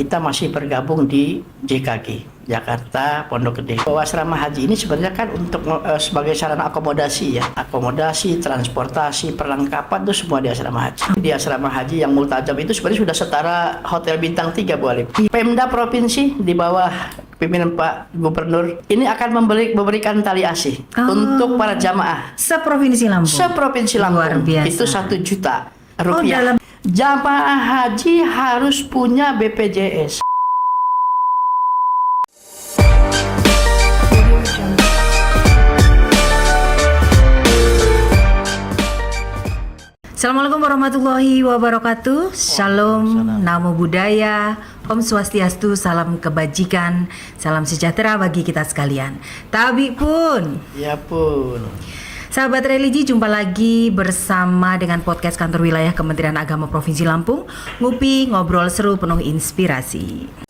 kita masih bergabung di JKG, Jakarta Pondok Gede. Bahwa asrama haji ini sebenarnya kan untuk sebagai sarana akomodasi ya, akomodasi, transportasi, perlengkapan itu semua di asrama haji. Di asrama haji yang multajam itu sebenarnya sudah setara hotel bintang 3 Bu Alif. Pemda provinsi di bawah pimpinan Pak Gubernur ini akan memberikan tali asih untuk para jamaah seprovinsi Lampung. Seprovinsi Lampung. Luar biasa. Itu 1 juta rupiah. Jamaah haji harus punya BPJS. Assalamualaikum warahmatullahi wabarakatuh. Shalom, Namo Buddhaya, Om Swastiastu, salam kebajikan, salam sejahtera bagi kita sekalian. Tabi pun. Ya pun. Sahabat religi, jumpa lagi bersama dengan podcast Kantor Wilayah Kementerian Agama Provinsi Lampung. Ngupi, ngobrol seru penuh inspirasi.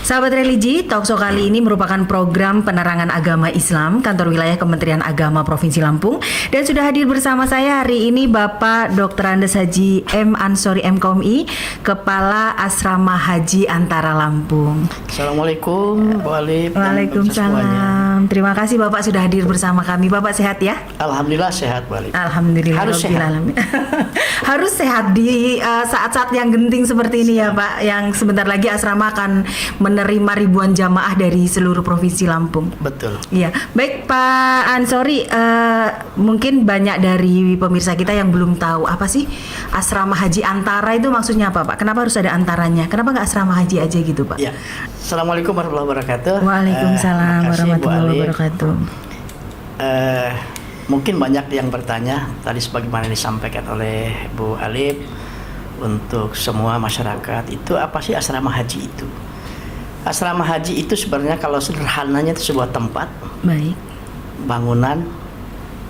Sahabat religi, Talkshow kali ini merupakan program penerangan agama Islam Kantor Wilayah Kementerian Agama Provinsi Lampung. Dan sudah hadir bersama saya hari ini Bapak Dr. Andes Haji M. Ansori MKOMI, Kepala Asrama Haji Antara Lampung. Assalamualaikum, Waalaikumsalam. Terima kasih Bapak sudah hadir bersama kami. Bapak sehat ya? Alhamdulillah sehat, Bu Alif. Alhamdulillah. Harus sehat. Harus sehat di saat-saat yang genting seperti ini ya Pak. Yang sebentar lagi asrama akan menerima ribuan jamaah dari seluruh provinsi Lampung. Betul. Iya, baik Pak Ansori, mungkin banyak dari pemirsa kita yang belum tahu apa sih asrama haji antara itu maksudnya apa Pak? Kenapa harus ada antaranya? Kenapa nggak asrama haji aja gitu Pak? Ya. Assalamualaikum warahmatullahi wabarakatuh. Waalaikumsalam warahmatullahi wabarakatuh. Mungkin banyak yang bertanya tadi sebagaimana disampaikan oleh Bu Alif untuk semua masyarakat itu apa sih asrama haji itu? Asrama haji itu sebenarnya kalau sederhananya itu sebuah tempat, baik, bangunan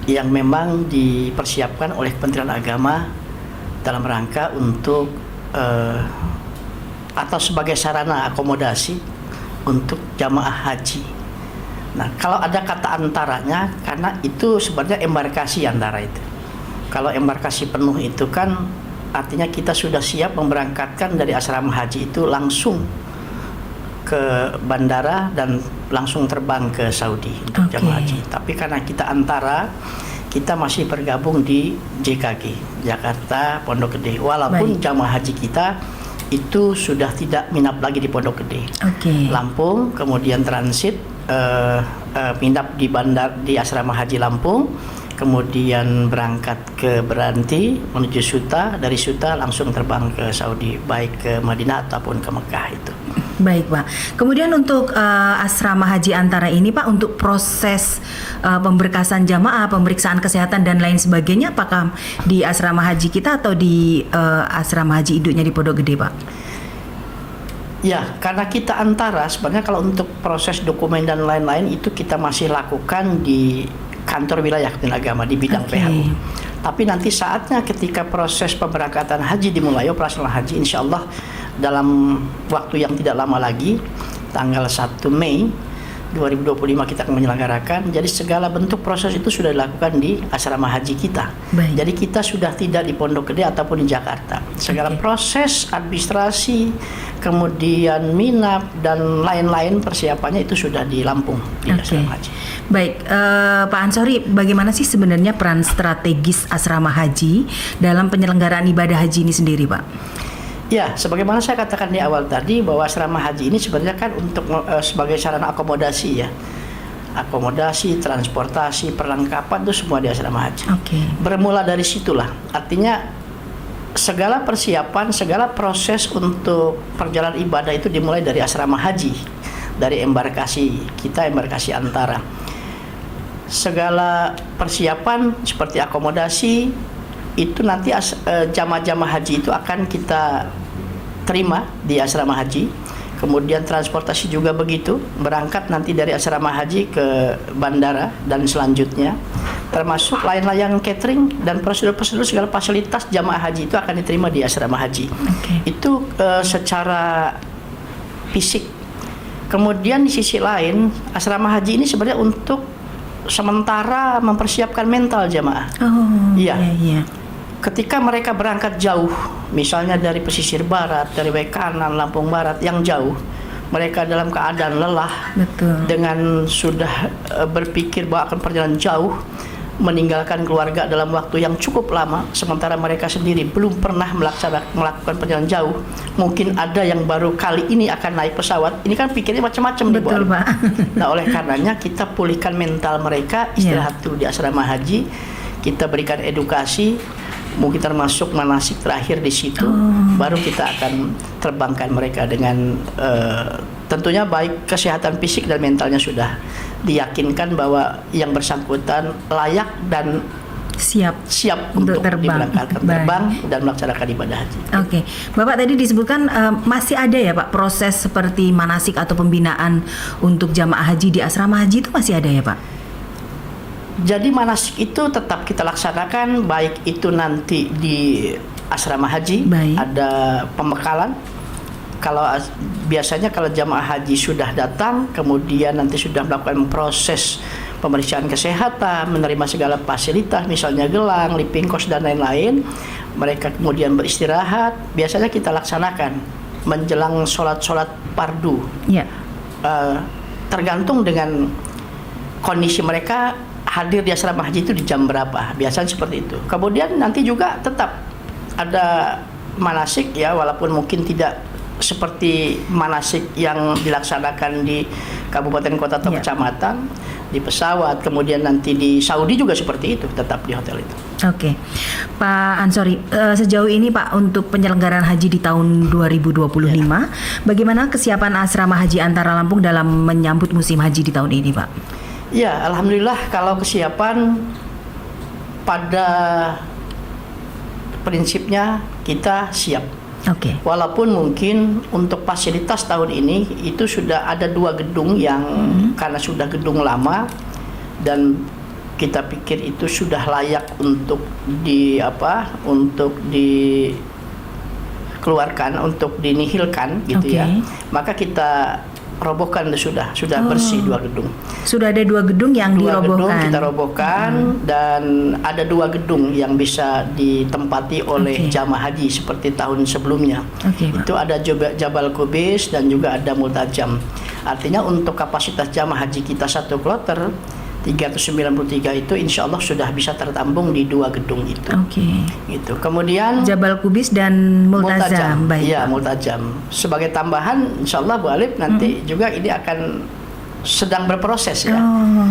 yang memang dipersiapkan oleh Kementerian Agama dalam rangka untuk atau sebagai sarana akomodasi untuk jamaah haji. Nah, kalau ada kata antaranya, karena itu sebenarnya embarkasi antara itu. Kalau embarkasi penuh itu kan artinya kita sudah siap memberangkatkan dari asrama haji itu langsung ke bandara dan langsung terbang ke Saudi untuk jamaah haji. Tapi karena kita antara, kita masih bergabung di JKG, Jakarta Pondok Gede. Walaupun jamaah haji kita itu sudah tidak minap lagi di Pondok Gede. Lampung, kemudian transit minap di asrama haji Lampung, kemudian berangkat ke Beranti menuju Suta, dari Suta langsung terbang ke Saudi, baik ke Madinah ataupun ke Mekah itu. Baik Pak. Kemudian untuk asrama haji antara ini Pak, untuk proses pemberkasan jamaah, pemeriksaan kesehatan dan lain sebagainya, apakah di asrama haji kita atau di asrama haji induknya di Pondok Gede Pak? Ya, karena kita antara, sebenarnya kalau untuk proses dokumen dan lain-lain itu kita masih lakukan di kantor wilayah Kementerian Agama di bidang PHU. Tapi nanti saatnya ketika proses pemberangkatan haji dimulai, operasional haji, insya Allah dalam waktu yang tidak lama lagi, tanggal 1 Mei 2025 kita akan menyelenggarakan. Jadi segala bentuk proses itu sudah dilakukan di asrama haji kita. Jadi kita sudah tidak di Pondok Gede ataupun di Jakarta. Segala proses administrasi, kemudian minap dan lain-lain persiapannya itu sudah di Lampung di asrama haji. Baik, Pak Ansori, bagaimana sih sebenarnya peran strategis asrama haji dalam penyelenggaraan ibadah haji ini sendiri, Pak? Ya, sebagaimana saya katakan di awal tadi bahwa asrama haji ini sebenarnya kan untuk sebagai sarana akomodasi ya. Akomodasi, transportasi, perlengkapan itu semua di asrama haji. Bermula dari situlah. Artinya segala persiapan, segala proses untuk perjalanan ibadah itu dimulai dari asrama haji, dari embarkasi kita, embarkasi antara. Segala persiapan seperti akomodasi itu nanti jamaah-jamaah haji itu akan kita terima di asrama haji. Kemudian transportasi juga begitu, berangkat nanti dari asrama haji ke bandara dan selanjutnya, termasuk lain-lain catering dan prosedur-prosedur segala fasilitas jamaah haji itu akan diterima di asrama haji. Itu secara fisik. Kemudian di sisi lain, asrama haji ini sebenarnya untuk sementara mempersiapkan mental jamaah. Iya. ketika mereka berangkat jauh, misalnya dari pesisir barat, dari Wekanan, Lampung Barat yang jauh, mereka dalam keadaan lelah, Betul. dengan sudah berpikir bahwa akan perjalanan jauh, meninggalkan keluarga dalam waktu yang cukup lama, sementara mereka sendiri belum pernah melakukan perjalanan jauh. Mungkin ada yang baru kali ini akan naik pesawat. Ini kan pikirnya macam-macam nih, Bu Betul, Ali. Pak. Nah, oleh karenanya kita pulihkan mental mereka, istirahat dulu di asrama haji, kita berikan edukasi, mungkin termasuk manasik terakhir di situ, baru kita akan terbangkan mereka dengan tentunya baik kesehatan fisik dan mentalnya sudah diyakinkan bahwa yang bersangkutan layak dan Siap untuk terbang. diberangkatkan terbang dan melaksanakan ibadah haji. Oke, Bapak tadi disebutkan masih ada ya Pak proses seperti manasik atau pembinaan untuk jamaah haji di asrama haji itu masih ada ya Pak? Jadi manasik itu tetap kita laksanakan, baik itu nanti di asrama haji, Baik. ada pembekalan. Kalau biasanya kalau jamaah haji sudah datang, kemudian nanti sudah melakukan proses pemeriksaan kesehatan, menerima segala fasilitas, misalnya gelang, living cost dan lain-lain, mereka kemudian beristirahat. Biasanya kita laksanakan menjelang sholat fardu. Ya. Tergantung dengan kondisi mereka hadir di asrama haji itu di jam berapa, biasanya seperti itu. Kemudian nanti juga tetap ada manasik ya, walaupun mungkin tidak seperti manasik yang dilaksanakan di kabupaten kota atau kecamatan, di pesawat, kemudian nanti di Saudi juga seperti itu, tetap di hotel itu. Oke, Pak Ansori, sejauh ini Pak untuk penyelenggaraan haji di tahun 2025, bagaimana kesiapan asrama haji Antara Lampung dalam menyambut musim haji di tahun ini Pak? Ya, alhamdulillah kalau kesiapan pada prinsipnya kita siap. Oke. Walaupun mungkin untuk fasilitas tahun ini itu sudah ada 2 gedung yang karena sudah gedung lama dan kita pikir itu sudah layak untuk dikeluarkan, untuk dinihilkan gitu ya. Maka kita robohkan sudah bersih 2 gedung. Sudah ada 2 gedung yang 2 dirobohkan. gedung kita robohkan dan ada 2 gedung yang bisa ditempati oleh jamaah haji seperti tahun sebelumnya. Itu ada Jabal Qubais dan juga ada Multajam. Artinya untuk kapasitas jamaah haji kita 1 kloter 393 itu insya Allah sudah bisa tertampung di 2 gedung itu. Gitu. Kemudian Jabal Qubais dan Multajam. Baik. Iya, Multajam. Sebagai tambahan, insya Allah Bu Alif nanti juga ini akan sedang berproses ya.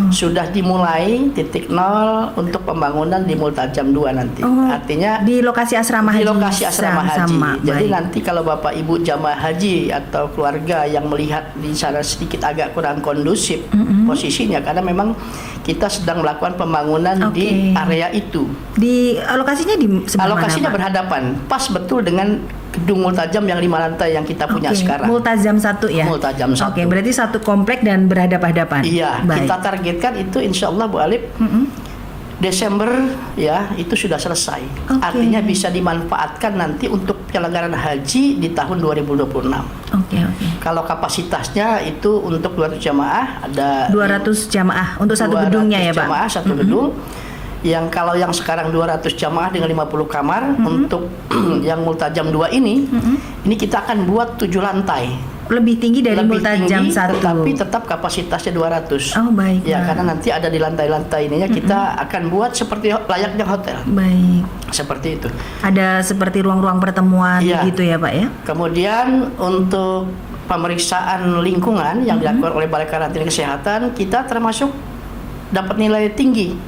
Sudah dimulai titik nol untuk pembangunan di Multajam 2 nanti. Artinya di lokasi asrama haji. Di lokasi asrama haji. Sama. Jadi Baik. nanti kalau Bapak Ibu jamaah haji atau keluarga yang melihat di sana sedikit agak kurang kondusif posisinya, karena memang kita sedang melakukan pembangunan di area itu. Di lokasinya di sebelah Lokasinya mana, Pak? berhadapan, pas betul dengan gedung Multajam yang 5 lantai yang kita punya sekarang. Multajam 1 ya? Multajam 1. Oke, berarti satu komplek dan berhadapan-hadapan. Iya, Baik. kita targetkan itu insya Allah Bu Alif Desember ya itu sudah selesai. Artinya bisa dimanfaatkan nanti untuk penyelenggaraan haji di tahun 2026. Kalau kapasitasnya itu untuk 200 jamaah ada 200 jamaah untuk satu 200 gedungnya ya Pak? Jamaah satu gedung. Yang kalau yang sekarang 200 jamaah dengan 50 kamar, untuk yang Multajam 2 ini kita akan buat 7 lantai. Lebih tinggi dari Multajam 1. Tetapi tetap kapasitasnya 200. Baik. Ya, karena nanti ada di lantai-lantai ininya kita akan buat seperti layaknya hotel. Baik. Seperti itu. Ada seperti ruang-ruang pertemuan gitu ya Pak ya? Kemudian untuk pemeriksaan lingkungan yang dilakukan oleh Balai Karantina Kesehatan, kita termasuk dapat nilai tinggi.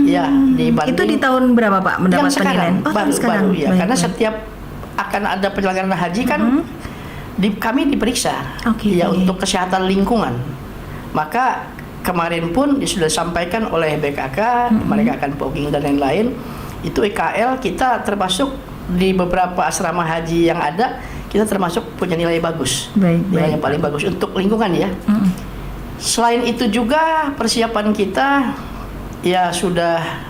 Ya, dibanding itu di tahun berapa Pak mendapat yang sekarang, penilaian? baru ya. Baik, Karena baik. setiap akan ada penyelenggaraan haji kan kami diperiksa ya untuk kesehatan lingkungan. Maka kemarin pun sudah disampaikan oleh BKK, mereka akan fogging dan lain-lain. Itu EKL kita termasuk di beberapa asrama haji yang ada, kita termasuk punya nilai bagus. Nilai yang paling bagus untuk lingkungan ya. Selain itu juga persiapan kita ya sudah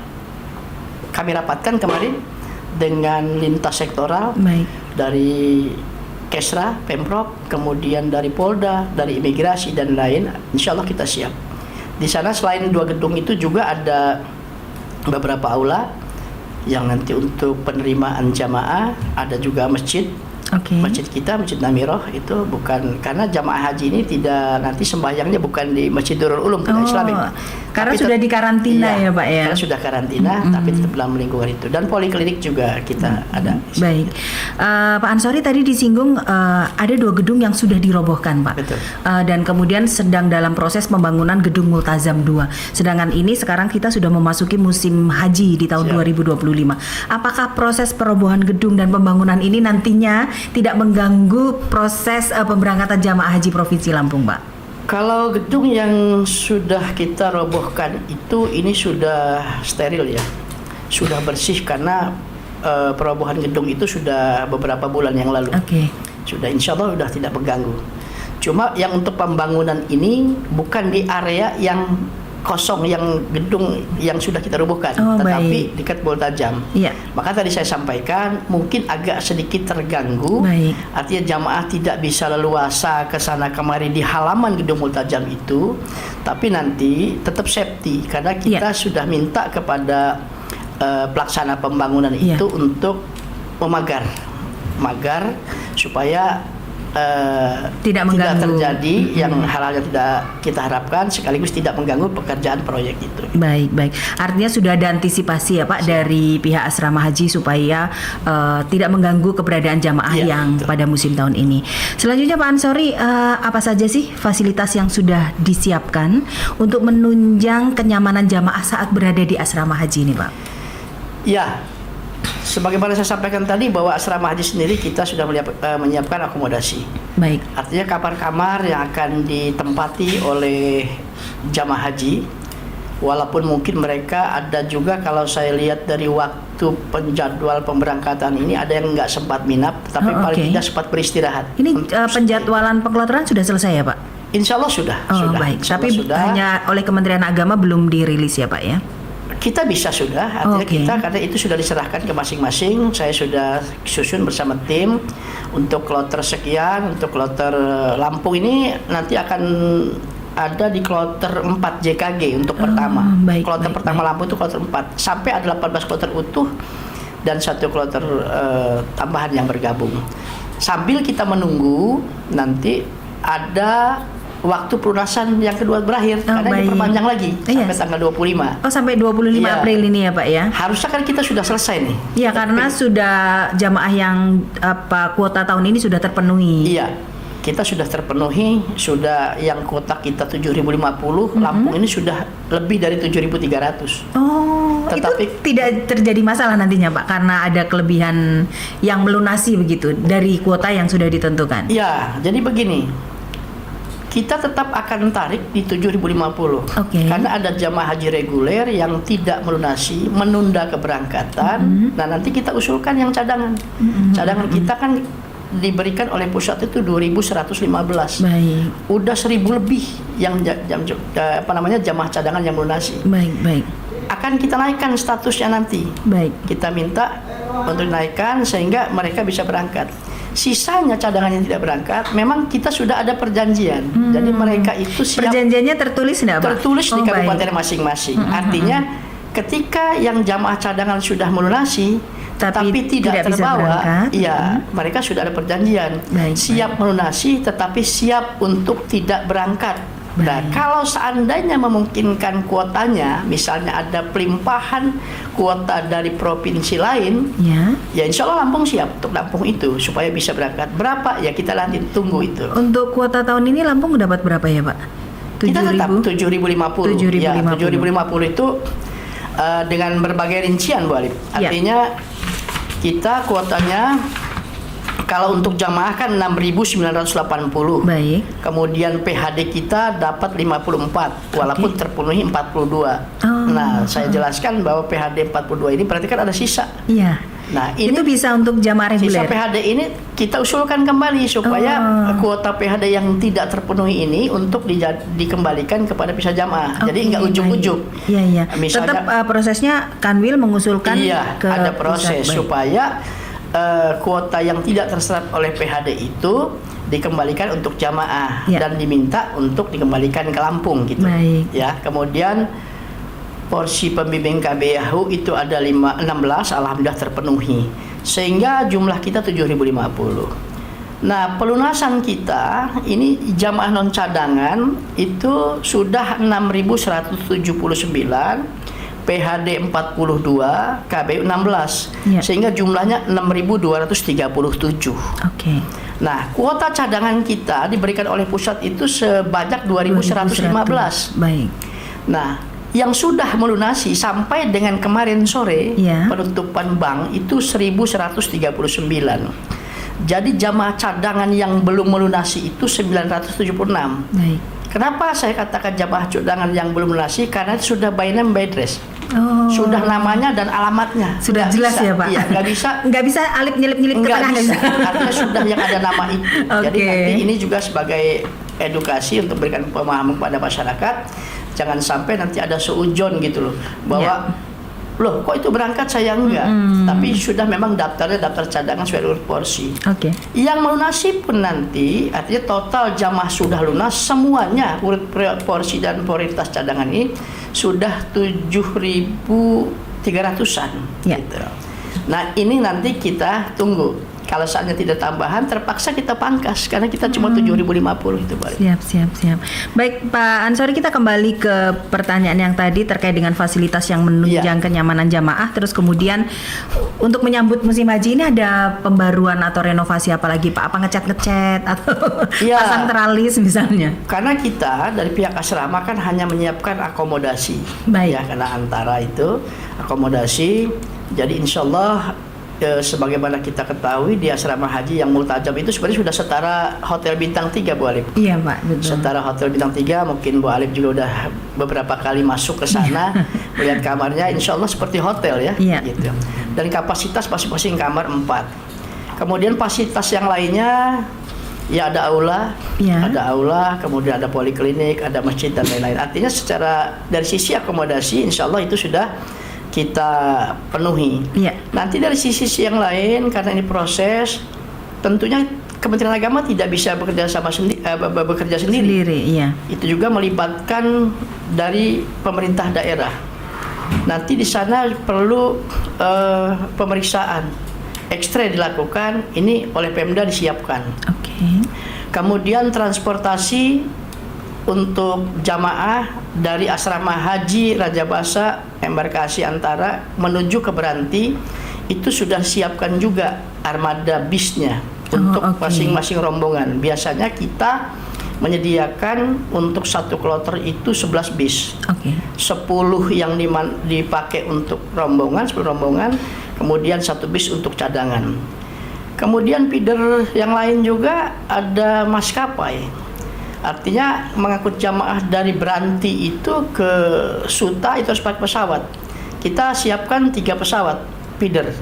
kami rapatkan kemarin dengan lintas sektoral dari Kesra, Pemprov, kemudian dari Polda, dari imigrasi dan lain. Insya Allah kita siap. Di sana selain 2 gedung itu juga ada beberapa aula yang nanti untuk penerimaan jamaah, ada juga masjid. Masjid kita, Masjid Namiroh itu bukan, karena jamaah haji ini tidak nanti sembahyangnya bukan di Masjid Nurul Ulum, tidak Islami. Karena sudah dikarantina ya Pak ya. Karena sudah karantina, tapi tetap dalam lingkungan itu. Dan poliklinik juga kita ada. Baik, Pak Ansori tadi disinggung ada 2 gedung yang sudah dirobohkan Pak. Betul. Dan kemudian sedang dalam proses pembangunan gedung Multazam 2. Sedangkan ini sekarang kita sudah memasuki musim haji di tahun 2025. Apakah proses perobohan gedung dan pembangunan ini nantinya tidak mengganggu proses pemberangkatan jamaah haji Provinsi Lampung, Pak? Kalau gedung yang sudah kita robohkan itu, ini sudah steril ya, sudah bersih karena perobohan gedung itu sudah beberapa bulan yang lalu. Sudah, insya Allah sudah tidak mengganggu. Cuma yang untuk pembangunan ini bukan di area yang kosong, yang gedung yang sudah kita robohkan, tetapi dekat Multazam. Maka tadi saya sampaikan mungkin agak sedikit terganggu. Artinya jamaah tidak bisa leluasa ke sana kemari di halaman gedung Multazam itu, tapi nanti tetap safety karena kita sudah minta kepada pelaksana pembangunan itu untuk memagar supaya tidak terjadi yang hal-hal yang tidak kita harapkan, sekaligus tidak mengganggu pekerjaan proyek itu. Baik. Artinya sudah ada antisipasi ya Pak dari pihak asrama haji supaya tidak mengganggu keberadaan jamaah yang pada musim tahun ini. Selanjutnya Pak Ansori, apa saja sih fasilitas yang sudah disiapkan untuk menunjang kenyamanan jamaah saat berada di asrama haji ini Pak? Ya, sebagaimana saya sampaikan tadi bahwa asrama haji sendiri kita sudah menyiapkan akomodasi. Artinya kamar-kamar yang akan ditempati oleh jamaah haji, walaupun mungkin mereka ada juga, kalau saya lihat dari waktu penjadwal pemberangkatan ini, ada yang nggak sempat minap, tapi paling tidak sempat beristirahat. Ini penjadwalan pengelotoran sudah selesai ya Pak? Insya Allah sudah. Baik. Tapi hanya oleh Kementerian Agama belum dirilis ya Pak ya? Kita bisa sudah, artinya kita, karena itu sudah diserahkan ke masing-masing. Saya sudah susun bersama tim untuk kloter sekian, untuk kloter Lampung ini nanti akan ada di kloter 4 JKG untuk pertama. Kloter pertama Lampung itu kloter 4, sampai ada 18 kloter utuh dan 1 kloter tambahan yang bergabung. Sambil kita menunggu nanti ada waktu pelunasan yang kedua berakhir, karena diperpanjang lagi sampai tanggal 25. Sampai 25 April ini ya Pak ya? Harusnya kan kita sudah selesai nih. Iya, karena sudah jamaah yang kuota tahun ini sudah terpenuhi. Iya, kita sudah terpenuhi, sudah yang kuota kita 7.050, Lampung ini sudah lebih dari 7.300. Tetapi itu tidak terjadi masalah nantinya Pak, karena ada kelebihan yang melunasi begitu dari kuota yang sudah ditentukan. Iya, jadi begini, kita tetap akan tarik di 7.050 karena ada jamaah haji reguler yang tidak melunasi, menunda keberangkatan. Nah, nanti kita usulkan yang cadangan. Cadangan kita kan diberikan oleh pusat itu 2.115. Udah 1.000 lebih yang jamaah cadangan yang melunasi. Akan kita naikkan statusnya nanti. Kita minta untuk naikkan sehingga mereka bisa berangkat. Sisanya cadangan yang tidak berangkat, memang kita sudah ada perjanjian. Jadi mereka itu siap. Perjanjiannya tertulis enggak, Pak? Tertulis di kabupaten masing-masing. Artinya ketika yang jamaah cadangan sudah melunasi tapi tidak terbawa, mereka sudah ada perjanjian. Siap melunasi tetapi siap untuk tidak berangkat. Nah, kalau seandainya memungkinkan kuotanya, misalnya ada pelimpahan kuota dari provinsi lain, ya insya Allah Lampung siap untuk Lampung itu supaya bisa berangkat. Berapa? Ya kita nanti tunggu itu. Untuk kuota tahun ini Lampung dapat berapa ya Pak? Kita tetap 7.050. 7.050 itu dengan berbagai rincian Bu Alif. Artinya kita kuotanya, kalau untuk jamaah kan 6.980. Kemudian PHD kita dapat 54 walaupun terpenuhi 42. Nah, saya jelaskan bahwa PHD 42 ini berarti kan ada sisa. Nah, ini itu bisa untuk jamaah reguler. Sisa PHD ini kita usulkan kembali supaya kuota PHD yang tidak terpenuhi ini untuk dikembalikan kepada pihak jamaah. Jadi nggak ujuk-ujuk. Misalnya, tetap prosesnya Kanwil mengusulkan ke ada proses supaya kuota yang tidak terserap oleh PHD itu dikembalikan untuk jamaah dan diminta untuk dikembalikan ke Lampung gitu. Ya, kemudian porsi pembimbing KBYAHU itu ada 16, alhamdulillah terpenuhi. Sehingga jumlah kita 7.050. Nah, pelunasan kita ini jamaah non cadangan itu sudah 6.179, PHD 42, KBU 16, Ya. sehingga jumlahnya 6.237. Oke. Nah, kuota cadangan kita diberikan oleh pusat itu sebanyak 2.115. Baik. Nah, yang sudah melunasi sampai dengan kemarin sore, Ya. penutupan bank itu 1.139. Jadi jamaah cadangan yang belum melunasi itu 976. Baik. Kenapa saya katakan jamaah cadangan yang belum melunasi? Karena sudah by name by address. Oh. Sudah namanya dan alamatnya. Sudah Nggak jelas bisa. ya, Pak? Iya, nggak bisa. Nggak bisa alip nyelip-nyelip ke Nggak tengah. bisa. Artinya sudah yang ada nama itu. Jadi Oke. nanti ini juga sebagai edukasi untuk berikan pemahaman kepada masyarakat. Jangan sampai nanti ada seujon gitu loh. Bahwa loh kok itu berangkat saya enggak. Tapi sudah memang daftarnya daftar cadangan sesuai urut porsi. Oke. Yang melunasi pun nanti artinya total jamaah sudah lunas semuanya urut porsi dan prioritas cadangan ini sudah 7.300-an Ya. gitu. Nah, ini nanti kita tunggu. Kalau saatnya tidak tambahan terpaksa kita pangkas karena kita cuma 7.050 itu Pak. Siap. Baik Pak Ansori, kita kembali ke pertanyaan yang tadi terkait dengan fasilitas yang menunjang kenyamanan jamaah. Terus kemudian untuk menyambut musim haji ini ada pembaruan atau renovasi apa lagi Pak? Apa ngecat atau Iya. pasang teralis misalnya? Karena kita dari pihak asrama kan hanya menyiapkan akomodasi. Baik. Ya, karena antara itu akomodasi. Jadi insya Allah sebagaimana kita ketahui di asrama haji yang multajam itu sebenarnya sudah setara hotel bintang 3 Bu Alif. Iya Pak, betul. Setara hotel bintang 3, mungkin Bu Alif juga udah beberapa kali masuk ke sana melihat kamarnya, insya Allah seperti hotel ya. Iya. Gitu. Dan kapasitas masing-masing kamar 4. Kemudian fasilitas yang lainnya ya ada aula, Iya. kemudian ada poliklinik, ada masjid dan lain-lain. Artinya secara dari sisi akomodasi insya Allah itu sudah kita penuhi. Iya. Nanti dari sisi yang lain karena ini proses, tentunya Kementerian Agama tidak bisa bekerja sendiri. Iya. Itu juga melibatkan dari pemerintah daerah. Nanti di sana perlu pemeriksaan X-ray dilakukan, ini oleh Pemda disiapkan. Oke. Kemudian transportasi untuk jamaah dari asrama haji Raja Basa embarkasi antara menuju ke Beranti itu sudah siapkan juga armada bisnya untuk oke. masing-masing rombongan. Biasanya kita menyediakan untuk satu kloter itu 11 bis. Oke. 10 yang dipakai untuk rombongan, 10 rombongan, kemudian satu bis untuk cadangan. Kemudian feeder yang lain juga ada maskapai. Artinya mengangkut jamaah dari Beranti itu ke Suta itu harus pakai pesawat. Kita siapkan 3 pesawat feeder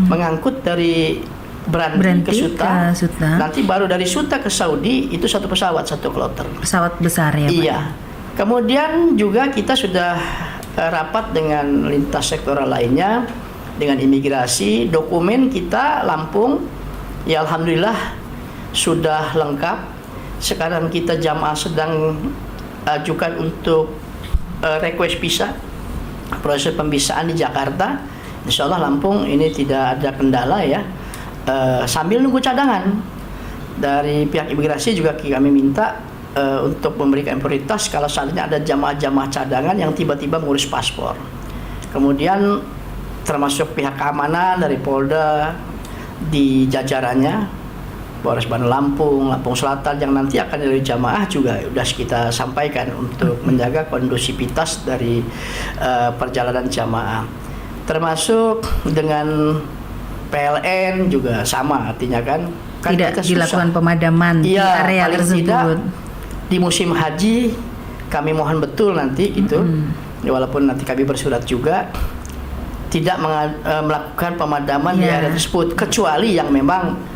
mengangkut dari Beranti ke Suta. Nanti baru dari Suta ke Saudi itu satu pesawat, satu kloter. Pesawat besar ya Pak? Iya. Kemudian juga kita sudah rapat dengan lintas sektoral lainnya, dengan imigrasi. Dokumen kita Lampung ya alhamdulillah sudah lengkap. Sekarang kita jamaah sedang ajukan untuk request visa, proses pemvisaan di Jakarta. Insya Allah Lampung ini tidak ada kendala ya. Sambil nunggu cadangan dari pihak imigrasi juga kami minta untuk memberikan prioritas kalau saatnya ada jamaah-jamaah cadangan yang tiba-tiba ngurus paspor. Kemudian termasuk pihak keamanan dari Polda di jajarannya, Polres Bandung Lampung Selatan yang nanti akan dari jamaah juga sudah kita sampaikan untuk menjaga kondusivitas dari perjalanan jamaah. Termasuk dengan PLN juga sama artinya kan tidak kita dilakukan susah. pemadaman di area paling tersebut. tidak di musim haji kami mohon betul nanti itu walaupun nanti kami bersurat juga tidak melakukan pemadaman di area tersebut kecuali yang memang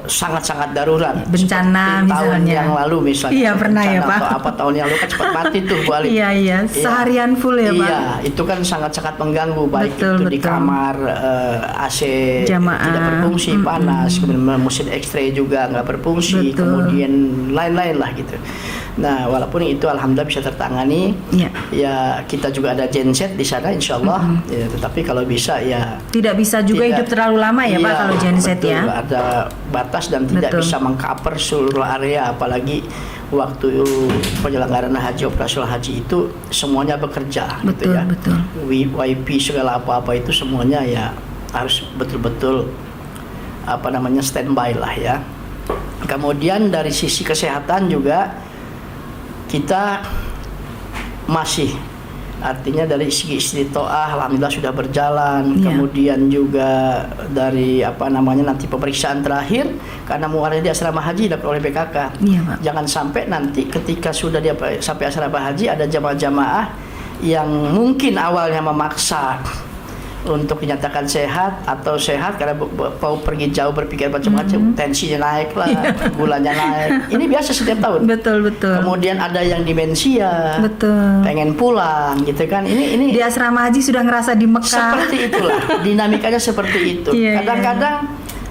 sangat-sangat darurat bencana tahun misalnya yang lalu misalnya iya pernah ya Pak atau apa tahun yang lalu kan cepat mati tuh balik iya seharian full ya Pak iya itu kan sangat-sangat mengganggu baik betul, itu di kamar AC jamaah tidak berfungsi panas kemudian mesin X-ray juga nggak berfungsi kemudian lain-lain lah gitu. Nah, walaupun itu alhamdulillah bisa tertangani, Ya. ya kita juga ada genset di sana insya Allah. Ya, tetapi kalau bisa ya Tidak bisa juga hidup terlalu lama ya Pak iya, kalau genset betul, ya. ada batas dan tidak Betul. bisa mengcover seluruh area, apalagi waktu penyelenggaraan haji, operasional haji itu semuanya bekerja gitu Betul, ya. betul. WIP segala apa-apa itu semuanya ya harus betul-betul standby lah ya. Kemudian dari sisi kesehatan juga kita masih, artinya dari segi istitoah alhamdulillah sudah berjalan. Iya. Kemudian juga dari nanti pemeriksaan terakhir karena muaranya di asrama haji dilakukan oleh BKK. Iya Pak. Jangan sampai nanti ketika sudah dia sampai asrama haji ada jamaah-jamaah yang mungkin awalnya memaksa untuk dinyatakan sehat atau sehat karena mau pergi jauh berpikir macam-macam, tensinya naik lah, gulanya naik. Ini biasa setiap tahun. Betul. Kemudian ada yang demensia, Betul. pengen pulang gitu kan. Ini Di asrama haji sudah ngerasa di Mekah. seperti itulah dinamikanya seperti itu. Iya, Kadang-kadang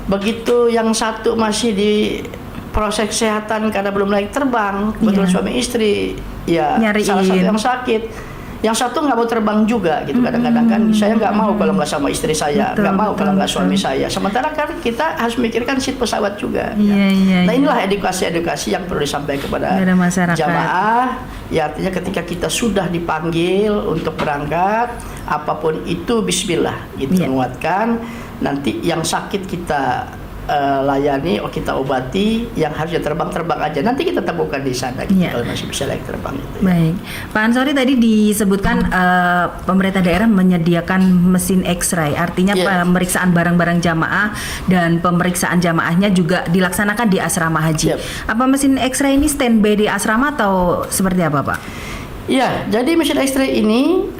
begitu yang satu masih di proses kesehatan karena belum lagi terbang, betul Iya. suami istri, ya Nyariin. salah satu yang sakit. Yang satu nggak mau terbang juga gitu. Kadang-kadang kan saya nggak mau kalau nggak sama istri saya, Betul, nggak mau kalau nggak betul. suami saya. Sementara kan kita harus memikirkan seat pesawat juga. Iya. Nah inilah edukasi-edukasi yang perlu disampaikan kepada Kepada masyarakat. jamaah. Ya artinya ketika kita sudah dipanggil untuk berangkat, apapun itu Bismillah, gitu Iya. menguatkan. Nanti yang sakit kita layani, kita obati. Yang harusnya terbang aja. Nanti kita temukan di sana gitu, Iya. kalau masih bisa lagi terbang itu. Baik, Pak Ansori tadi disebutkan pemerintah daerah menyediakan mesin X-ray, artinya Iya. pemeriksaan barang-barang jamaah dan pemeriksaan jamaahnya juga dilaksanakan di asrama haji. Yap. Apa mesin X-ray ini standby di asrama atau seperti apa, Pak? Iya, jadi mesin X-ray ini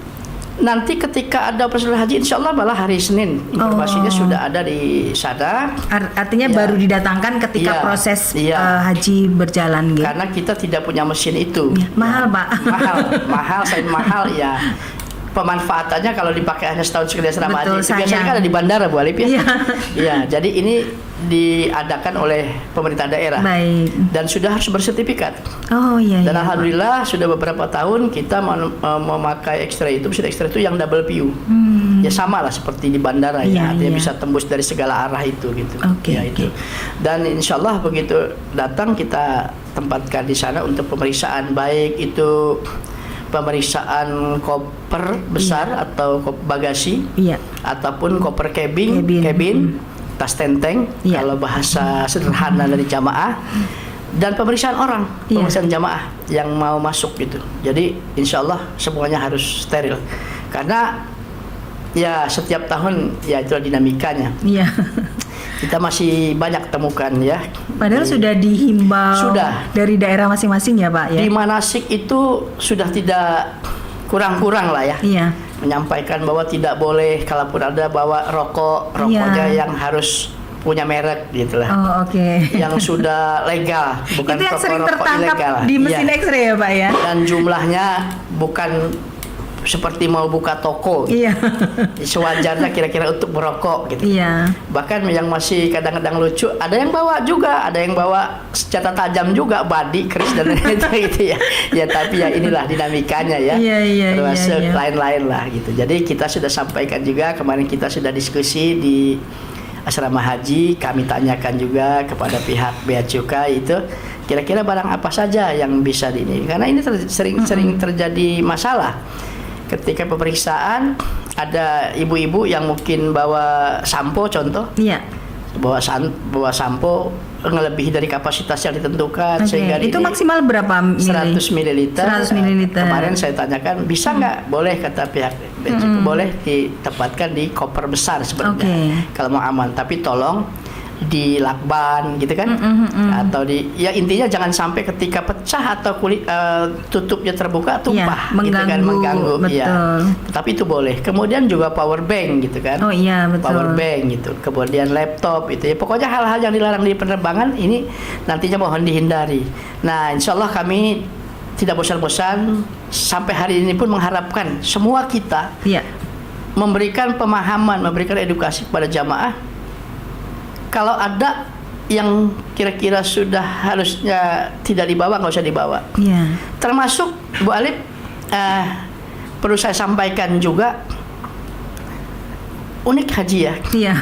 nanti ketika ada operasional haji, insya Allah malah hari Senin informasinya sudah ada di sana. Artinya Iya. baru didatangkan ketika Iya, proses iya. haji berjalan, gitu. Karena kita tidak punya mesin itu. Mahal, Pak. Selain mahal ya. Pemanfaatannya kalau dipakai hanya setahun sekali asrama Betul, haji. Itu biasanya sayang. kan ada di bandara Bu Alip ya. Iya. Iya, jadi ini diadakan oleh pemerintah daerah. Baik. Dan sudah harus bersertifikat. Oh iya. Dan iya, Pak. alhamdulillah sudah beberapa tahun kita memakai X-ray itu, mesin X-ray itu yang double view. Ya sama lah seperti di bandara Iya, ya, artinya iya. bisa tembus dari segala arah itu gitu. Oke, Ya, itu. Dan insya Allah begitu datang kita tempatkan di sana untuk pemeriksaan, baik itu pemeriksaan koper besar atau bagasi, Iya. ataupun koper cabin, Cabin. tas tenteng Iya. kalau bahasa sederhana dari jamaah, dan pemeriksaan orang, Iya. pemeriksaan jamaah yang mau masuk gitu. Jadi insya Allah semuanya harus steril karena ya setiap tahun ya itulah dinamikanya. Iya. Kita masih banyak temukan ya. Padahal sudah dihimbau Sudah. dari daerah masing-masing ya, Pak ya. Di manasik itu sudah tidak kurang-kurang lah ya. Iya. Menyampaikan bahwa tidak boleh kalaupun ada bawa rokoknya Iya. yang harus punya merek gitulah. Oh, oke. Yang sudah legal, bukan Itu yang sering rokok tertangkap ilegal. di mesin Iya. X-ray ya, Pak ya. Dan jumlahnya bukan seperti mau buka toko gitu. Iya. Sewajarnya kira-kira untuk merokok gitu. Iya. Bahkan yang masih kadang-kadang lucu, ada yang bawa juga, ada yang bawa senjata tajam juga, badi, keris dan lain-lain gitu ya. Ya tapi ya inilah dinamikanya ya. Iya, Termasuk iya. lain-lain lah gitu. Jadi kita sudah sampaikan juga, kemarin kita sudah diskusi di asrama haji, kami tanyakan juga kepada pihak Bea Cukai itu kira-kira barang apa saja yang bisa ini. Karena ini sering terjadi masalah. Ketika pemeriksaan ada ibu-ibu yang mungkin bawa sampo contoh, Iya. bawa sampo ngelebihi dari kapasitas yang ditentukan. Oke. Sehingga Itu ini maksimal berapa mili? 100 ml. 100 ml. Kemarin saya tanyakan bisa nggak? Boleh kata pihak boleh ditempatkan di koper besar sebenarnya. Oke. Kalau mau aman, tapi tolong di lakban gitu kan, atau ya intinya jangan sampai ketika pecah atau kulit tutupnya terbuka tumpah, Iya, gitu kan, mengganggu. betul. Iya. Tapi itu boleh. Kemudian juga power bank gitu kan. Oh iya, betul. Power bank gitu. Kemudian laptop itu ya. Pokoknya hal-hal yang dilarang di penerbangan ini nantinya mohon dihindari. Nah, insya Allah kami tidak bosan-bosan sampai hari ini pun mengharapkan semua kita Iya. memberikan pemahaman, memberikan edukasi kepada jamaah. Kalau ada yang kira-kira sudah harusnya tidak dibawa nggak usah dibawa. Iya. Termasuk Bu Alif, perlu saya sampaikan juga unik haji ya. Iya.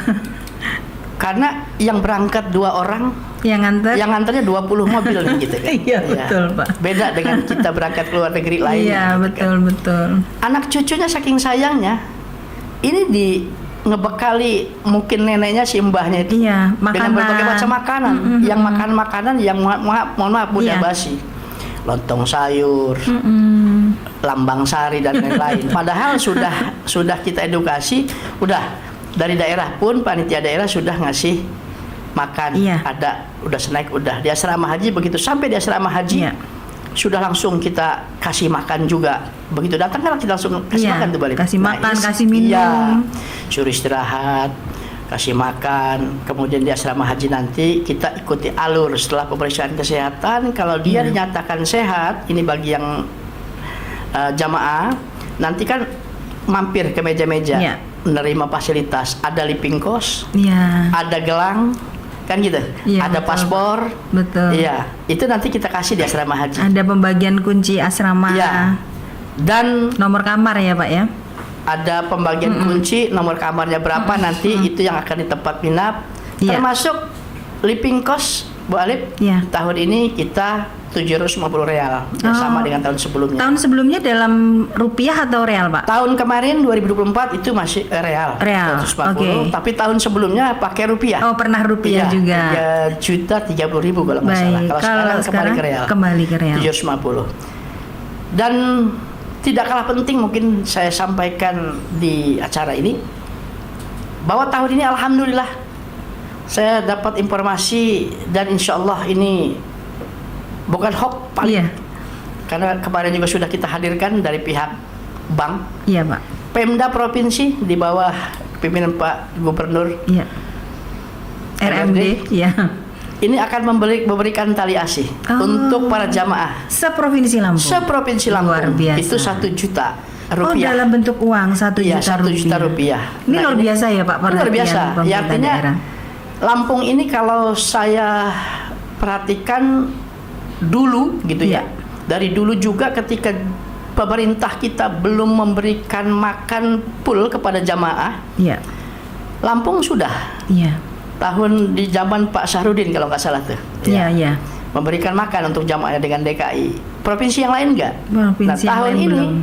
Karena yang berangkat 2 orang, Yang nganternya 20 mobil gitu kan. Iya, betul, Pak. Beda dengan kita berangkat ke luar negeri lainnya. Iya, gitu betul, kan. betul. Anak cucunya saking sayangnya, ini ngebekali mungkin neneknya si mbahnya itu Iya, dengan makanan. berbagai macam makanan, yang makan makanan yang mohon maaf mudah Iya. basi, lontong sayur, lambang sari dan lain-lain. Padahal sudah kita edukasi, udah dari daerah pun panitia daerah sudah ngasih makan, Iya. ada udah snack, udah di asrama haji begitu sampai di asrama haji. Iya. Sudah langsung kita kasih makan juga. Begitu datang kan kita langsung kasih Iya, makan tuh balik. kasih makan, kasih minum. Iya, suruh istirahat, kasih makan. Kemudian di asrama haji nanti kita ikuti alur setelah pemeriksaan kesehatan. Kalau dia dinyatakan sehat, ini bagi yang jamaah, nanti kan mampir ke meja-meja, Iya. menerima fasilitas. Ada living cost, Iya. ada gelang, kan gitu. Iya, Ada betul. paspor. Betul. Iya, itu nanti kita kasih di asrama haji. Ada pembagian kunci asrama. Iya. Dan Nomor kamar ya, Pak ya. ada pembagian kunci, nomor kamarnya berapa nanti itu yang akan di tempat nginap. Iya. Termasuk living cost, Bu Alif. Iya. Tahun ini kita 750 real, sama dengan tahun sebelumnya. Tahun sebelumnya dalam rupiah atau real, Pak? Tahun kemarin 2024 itu masih real. Real, 140, oke. tapi tahun sebelumnya pakai rupiah. Oh, pernah rupiah Iya, juga. 3.030.000 kalau nggak salah. Baik. Kalau sekarang kembali ke real. Kembali ke real. 750. Dan tidak kalah penting mungkin saya sampaikan di acara ini bahwa tahun ini alhamdulillah saya dapat informasi dan insya Allah ini bukan hoax paling. Iya. Karena kemarin juga sudah kita hadirkan dari pihak bank, Iya, Pak. Pemda provinsi di bawah pimpinan Pak Gubernur. Iya. RMD, iya. Ini akan memberikan tali asih untuk para jamaah Seprovinsi Lampung. seprovinsi Lampung. Luar biasa. Itu 1 juta Oh, rupiah. dalam bentuk uang 1 Iya, juta 1 rupiah. juta rupiah. Ini Nah, luar biasa ya, Pak, Luar perhatian biasa. Ya, pemerintah artinya daerah. Lampung ini kalau saya perhatikan dulu gitu Iya. ya. Dari dulu juga ketika pemerintah kita belum memberikan makan full kepada jamaah, Iya. Lampung sudah Iya. tahun di zaman Pak Sahrudin kalau nggak salah tuh. Iya, iya. Memberikan makan untuk jamaahnya dengan DKI. Provinsi yang lain enggak? Provinsi yang tahun lain ini belum.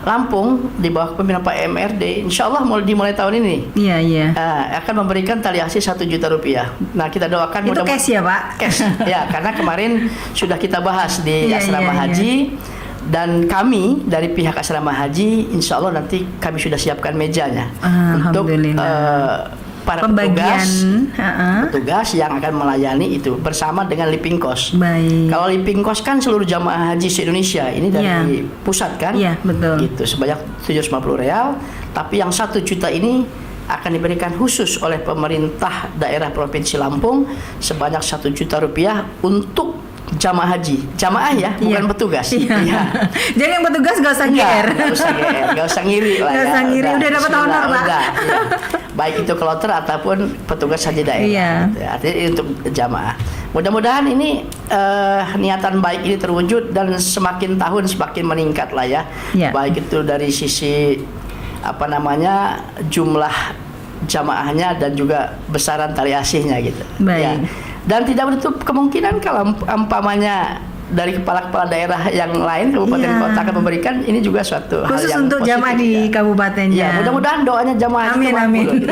Lampung di bawah kepemimpinan Pak MRD, insya Allah dimulai tahun ini Iya, iya. akan memberikan tali asih 1 juta rupiah. Nah, kita doakan Itu cash ya, Pak? Cash, ya, karena kemarin sudah kita bahas di Iya, asrama iya, haji. Dan kami dari pihak asrama haji, insya Allah nanti kami sudah siapkan mejanya untuk Alhamdulillah. para Pembagian, petugas yang akan melayani itu bersama dengan living cost. Baik. Kalau living cost kan seluruh jamaah haji se-Indonesia ini dari Iya. pusat kan? Iya, betul. Gitu sebanyak 750 real, tapi yang 1 juta ini akan diberikan khusus oleh pemerintah daerah Provinsi Lampung sebanyak 1 juta rupiah untuk jamaah haji. Jamaah ya, bukan petugas. Iya. Iya. Jadi yang petugas gak usah GR. Nggak usah GR, nggak usah ngiri lah. Nggak usah ngiri, udah dapat bismillah, honor, Pak. udah, iya. Baik itu kloter ataupun petugas haji daerah. Iya. Gitu ya. Artinya ini untuk jamaah. Mudah-mudahan ini niatan baik ini terwujud dan semakin tahun semakin meningkat lah ya. Iya. Baik itu dari sisi jumlah jamaahnya dan juga besaran tali asihnya gitu. Baik. Ya. Dan tidak menutup kemungkinan kalau umpamanya dari kepala-kepala daerah yang lain kabupaten Iya. kota akan memberikan ini juga suatu Khusus hal yang untuk positif, jamaah di ya. kabupatennya. Ya, mudah-mudahan doanya jamaah itu Amin, makbul, amin. gitu.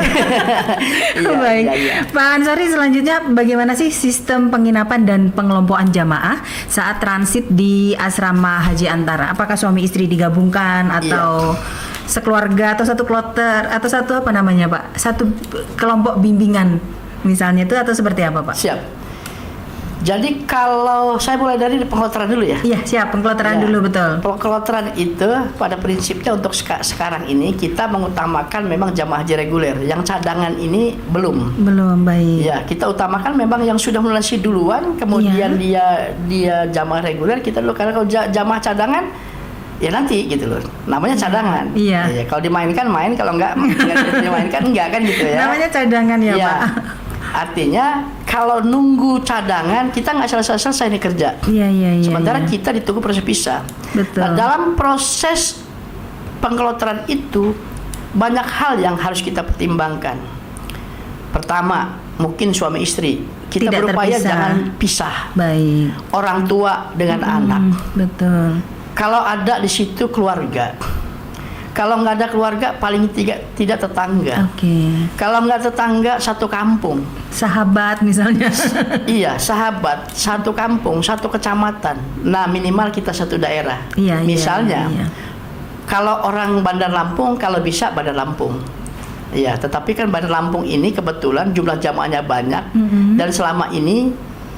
Iya, Baik, iya, iya. Pak Ansori, selanjutnya bagaimana sih sistem penginapan dan pengelompokan jamaah saat transit di asrama haji antara? Apakah suami istri digabungkan atau sekeluarga atau satu kloter atau satu apa namanya, Pak? Satu kelompok bimbingan misalnya itu atau seperti apa, Pak? Siap. Jadi kalau saya mulai dari pengkloteran dulu ya. Iya, siap, pengkloteran Ya. dulu, betul. Pengkloteran itu pada prinsipnya untuk sekarang ini kita mengutamakan memang jamaah haji reguler. Yang cadangan ini belum. Belum, baik. Ya, kita utamakan memang yang sudah melunasi duluan, kemudian dia jamaah reguler kita dulu, karena kalau jamaah cadangan ya nanti gitu loh. Namanya cadangan. Iya. Ya, kalau dimainkan main, kalau enggak dimainkan enggak kan gitu ya. Namanya cadangan ya, Iya. Pak. Artinya kalau nunggu cadangan kita nggak selesai ini kerja. Iya. Sementara kita ditunggu proses pisah. Betul. Nah, dalam proses pengkloteran itu banyak hal yang harus kita pertimbangkan. Pertama, mungkin suami istri kita Tidak berupaya terpisah. jangan pisah. Baik. Orang tua dengan anak. Betul. Kalau ada di situ keluarga. Kalau nggak ada keluarga, paling tidak tetangga. Oke. Kalau nggak tetangga, satu kampung. Sahabat misalnya. Iya, sahabat, satu kampung, satu kecamatan. Nah, minimal kita satu daerah. Iya. Misalnya, Iya. kalau orang Bandar Lampung, kalau bisa Bandar Lampung. Iya, tetapi kan Bandar Lampung ini kebetulan jumlah jamaahnya banyak. Dan selama ini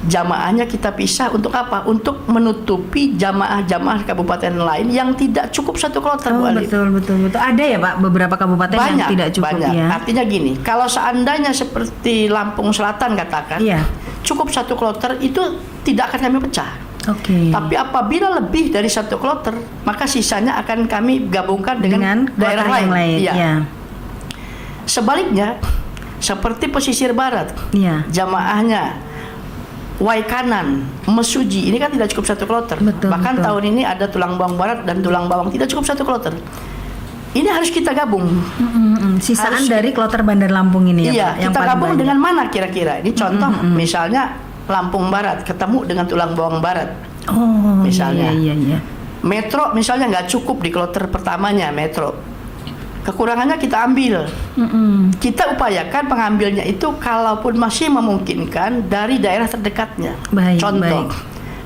jamaahnya kita pisah untuk apa? Untuk menutupi jamaah-jamaah kabupaten lain yang tidak cukup satu kloter, Bu Alif. Betul. Ada ya Pak beberapa kabupaten yang tidak cukup banyak. ya. Artinya gini, kalau seandainya seperti Lampung Selatan katakan, Iya. cukup satu kloter itu tidak akan kami pecah. Oke. Tapi apabila lebih dari satu kloter, maka sisanya akan kami gabungkan dengan daerah kloter yang lain. Iya. Iya. Sebaliknya, seperti pesisir barat, Iya. jamaahnya Waikanan, Mesuji, ini kan tidak cukup satu kloter. Betul, Bahkan betul. tahun ini ada Tulang Bawang Barat dan Tulang Bawang tidak cukup satu kloter. Ini harus kita gabung. Sisaan Harus- dari kloter Bandar Lampung ini ya Iya, Pak, yang kita paling gabung banyak. dengan mana kira-kira? Ini contoh, misalnya Lampung Barat ketemu dengan Tulang Bawang Barat. Oh, misalnya. Iya. Metro misalnya nggak cukup di kloter pertamanya Metro. Kekurangannya kita ambil. Kita upayakan pengambilnya itu kalaupun masih memungkinkan dari daerah terdekatnya. Baik, Contoh, baik.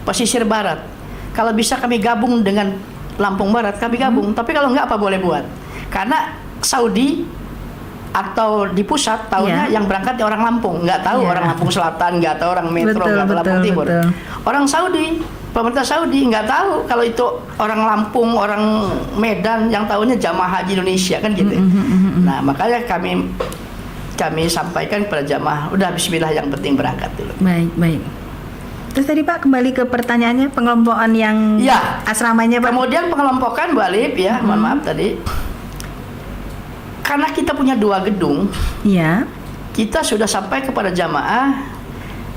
pesisir barat. Kalau bisa kami gabung dengan Lampung Barat, kami gabung. Tapi kalau nggak, apa boleh buat? Karena Saudi atau di pusat tahunya Iya. yang berangkat orang Lampung, nggak tahu Iya. orang Lampung Selatan, nggak tahu orang Metro, Betul, nggak tahu Lampung betul, Timur. betul. Orang Saudi, pemerintah Saudi nggak tahu kalau itu orang Lampung, orang Medan, yang tahunya jamaah haji Indonesia kan gitu. Nah, makanya kami sampaikan kepada jamaah, udah Bismillah, yang penting berangkat dulu. Baik. Terus tadi Pak kembali ke pertanyaannya pengelompokan yang Ya. asramanya Pak. Kemudian pengelompokan Bu Alif ya, mohon maaf tadi. Karena kita punya 2 gedung, Iya. kita sudah sampai kepada jamaah,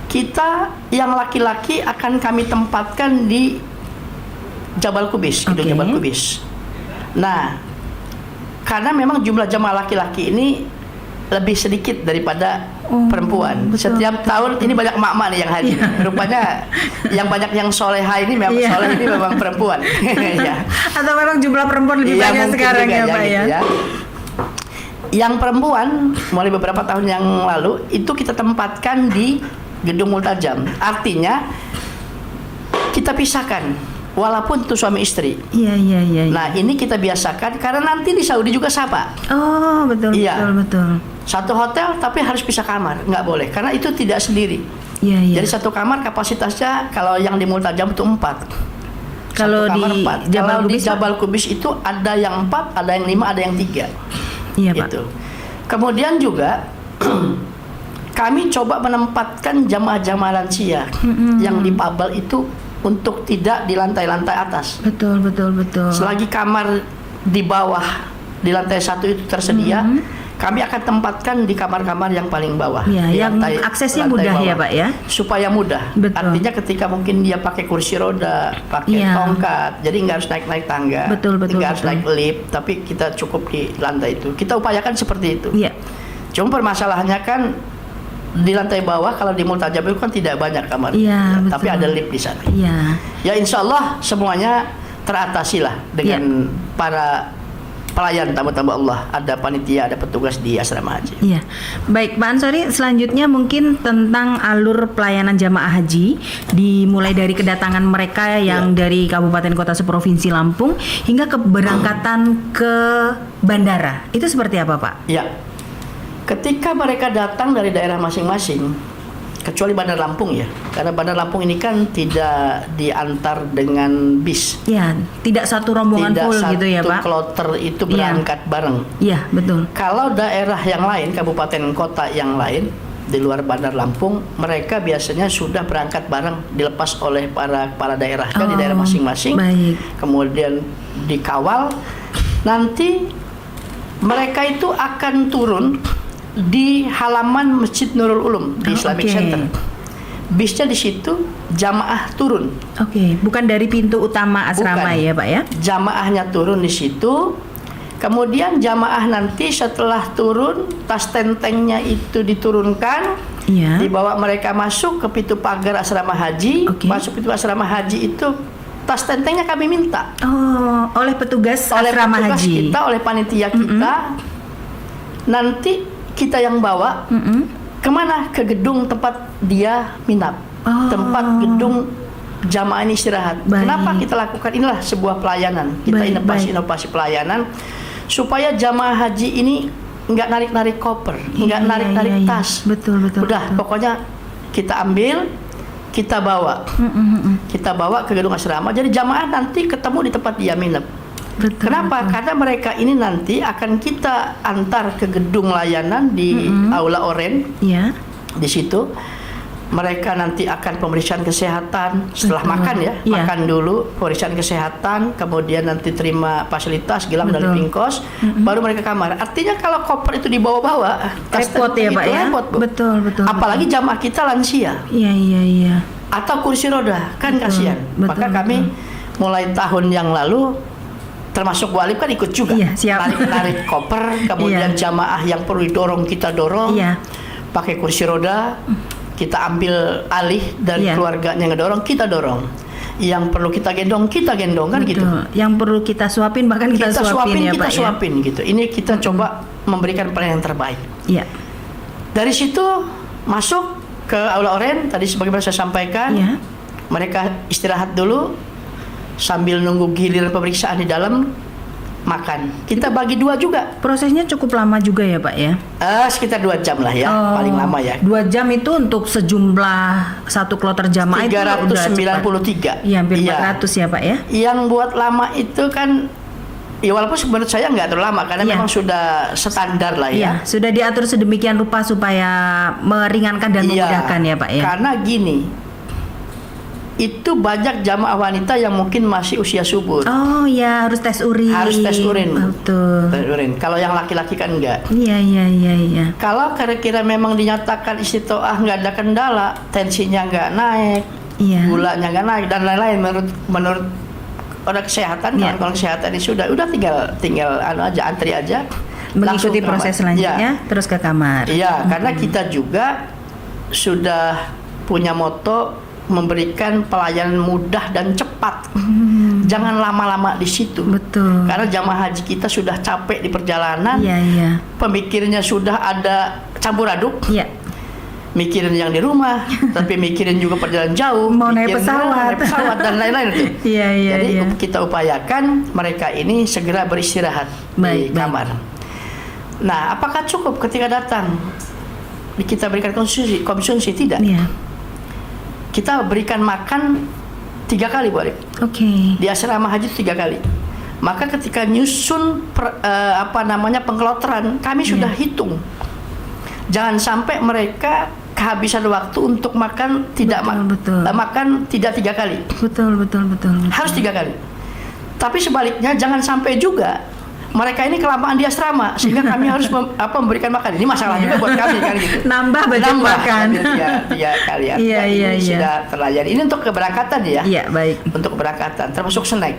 kita yang laki-laki akan kami tempatkan di Jabal Kubis, gedung Oke. Jabal Kubis. Nah, karena memang jumlah jamaah laki-laki ini lebih sedikit daripada perempuan. betul, Setiap tahun ini banyak emak-emak nih yang haji. Rupanya yang banyak yang soleha ini memang Iya. soleh ini memang perempuan. Ya. Atau memang jumlah perempuan lebih Iya, banyak mungkin sekarang juga ya Pak gitu ya. Yang perempuan mulai beberapa tahun yang lalu itu kita tempatkan di gedung Multajam. Artinya kita pisahkan walaupun itu suami istri. Iya. Nah, ini kita biasakan karena nanti di Saudi juga sama. Oh, betul. Iya. Betul. Satu hotel tapi harus pisah kamar, nggak boleh karena itu tidak sendiri. Iya. Jadi satu kamar kapasitasnya kalau yang di Multajam itu 4. Kalau Satu kamar di 4. Jabal Kalau di Kubis, Pak? Jabal Kubis itu ada yang 4, ada yang 5, ada yang 3. Iya Pak. Gitu. Kemudian juga kami coba menempatkan jamaah-jamaah lansia yang di Pabal itu untuk tidak di lantai-lantai atas. Betul. Selagi kamar di bawah di lantai 1 itu tersedia, kami akan tempatkan di kamar-kamar yang paling bawah. Iya, di yang aksesnya mudah ya, Pak, ya? Supaya mudah. Betul. Artinya ketika mungkin dia pakai kursi roda, pakai Iya. tongkat, jadi nggak harus naik-naik tangga, Betul, nggak harus betul. naik lift, tapi kita cukup di lantai itu. Kita upayakan seperti itu. Iya. Cuma permasalahannya kan di lantai bawah kalau di Multajam itu kan tidak banyak kamar. Iya, betul. Tapi ada lift di sana. Iya. Ya insya Allah semuanya teratasi lah dengan para pelayan tamu-tamu Allah. Ada panitia, ada petugas di asrama haji. Iya, baik Pak Ansori. Selanjutnya mungkin tentang alur pelayanan jamaah haji, dimulai dari kedatangan mereka yang dari kabupaten kota seprovinsi Lampung hingga keberangkatan ke bandara. Itu seperti apa Pak? Ya, ketika mereka datang dari daerah masing-masing, kecuali Bandar Lampung ya, karena Bandar Lampung ini kan tidak diantar dengan bis. Ya, tidak satu rombongan Tidak full satu gitu ya Pak? kloter itu Iya. berangkat bareng. Iya, betul. Kalau daerah yang lain, kabupaten kota yang lain di luar Bandar Lampung, mereka biasanya sudah berangkat bareng, dilepas oleh para kepala daerah kan di daerah masing-masing. Baik. Kemudian dikawal. Nanti mereka itu akan turun di halaman Masjid Nurul Ulum di Islamic Oke. Center. Bisnya di situ, jamaah turun. Oke, bukan dari pintu utama asrama Bukan. ya Pak ya? Jamaahnya turun di situ. Kemudian jamaah nanti setelah turun, tas tentengnya itu diturunkan, Iya. dibawa mereka masuk ke pintu pagar asrama haji. Oke. Masuk pintu asrama haji itu, tas tentengnya kami minta Oh, oleh petugas oleh asrama petugas haji. kita, oleh panitia kita. Nanti kita yang bawa kemana? Ke gedung tempat dia minap, Oh. tempat gedung jamaah ini istirahat. Baik. Kenapa kita lakukan? Inilah sebuah pelayanan. Kita Baik, inovasi pelayanan supaya jamaah haji ini nggak narik-narik koper, nggak Iya, narik-narik iya, iya. tas. Betul, betul, Udah, betul. pokoknya kita ambil, kita bawa, kita bawa ke gedung asrama. Jadi jamaah nanti ketemu di tempat dia minap. Betul, Kenapa? betul. Karena mereka ini nanti akan kita antar ke gedung layanan di Aula Oren. Iya. Di situ mereka nanti akan pemeriksaan kesehatan setelah Betul. makan ya. Iya. Makan dulu, pemeriksaan kesehatan, kemudian nanti terima fasilitas gelang dari Betul. Pingkos, baru mereka kamar. Artinya kalau koper itu dibawa-bawa, tas Repot ya tenteng Pak itu ya? repot, Bu. Betul, betul. Apalagi jamaah kita lansia Iya, iya, iya. atau kursi roda, kan Betul, kasihan. betul, Maka kami mulai tahun yang lalu, termasuk Bu Alif kan ikut juga, Iya, siap. narik koper, kemudian Iya. jamaah yang perlu didorong kita dorong, Iya. pakai kursi roda, kita ambil alih dari Iya. keluarganya yang ngedorong, kita dorong. Yang perlu kita gendong kan gitu. Betul. Yang perlu kita suapin bahkan kita, suapin ya kita Pak suapin gitu. Ini kita coba memberikan pelayanan yang terbaik. ya. Iya. Dari situ masuk ke Aula Oren, tadi sebagaimana saya sampaikan. Iya. Mereka istirahat dulu sambil nunggu giliran pemeriksaan di dalam, makan. Kita bagi 2 juga. Prosesnya cukup lama juga ya Pak ya? Sekitar 2 jam lah ya, Oh, paling lama ya. 2 jam itu untuk sejumlah satu kloter jamaah itu udah cepat. 393. Iya, hampir Iya. 400 ya Pak ya? Yang buat lama itu kan, ya walaupun menurut saya nggak terlalu lama karena Iya. memang sudah standar lah Iya, ya. sudah diatur sedemikian rupa supaya meringankan dan Iya, memudahkan ya Pak ya? Karena gini, itu banyak jamaah wanita yang mungkin masih usia subur. Oh ya, harus tes urin. Harus tes urin. Betul. Tes urin. Kalau yang laki-laki kan enggak. Iya, iya, iya, iya. Kalau kira-kira memang dinyatakan istitoah nggak ada kendala, tensinya nggak naik, Iya. gulanya nggak naik dan lain-lain menurut orang kesehatan, Iya. kalau kesehatan ini udah tinggal antri aja, langsung Mengikuti ke proses kamar. selanjutnya terus ke kamar. Iya, karena kita juga sudah punya moto memberikan pelayanan mudah dan cepat. Jangan lama-lama di situ. Betul. Karena jamaah haji kita sudah capek di perjalanan, Iya, iya. pemikirnya sudah ada campur aduk. Iya. Mikirin yang di rumah, tapi mikirin juga perjalanan jauh, Mau naik mikirin pesawat. naik pesawat dan lain-lain itu. Iya, iya, Jadi iya. kita upayakan mereka ini segera beristirahat Baik, di kamar. Nah, apakah cukup ketika datang kita berikan konsumsi? Tidak. Iya. Kita berikan makan 3 kali, Bu Alif. Oke. Di asrama haji 3 kali. Maka ketika nyusun pengkloteran, kami Iya. sudah hitung. Jangan sampai mereka kehabisan waktu untuk makan Betul. makan tidak 3 kali. Betul, betul, betul. Harus 3 kali. Tapi sebaliknya jangan sampai juga mereka ini kelamaan di asrama sehingga kami harus memberikan makan. Ini masalah juga buat kami kan gitu. Nambah budget makan. Tiga kali ya. Iya, Ini iya, iya. sudah terlayani. Ini untuk keberangkatan ya. Iya, baik. Untuk keberangkatan termasuk snack.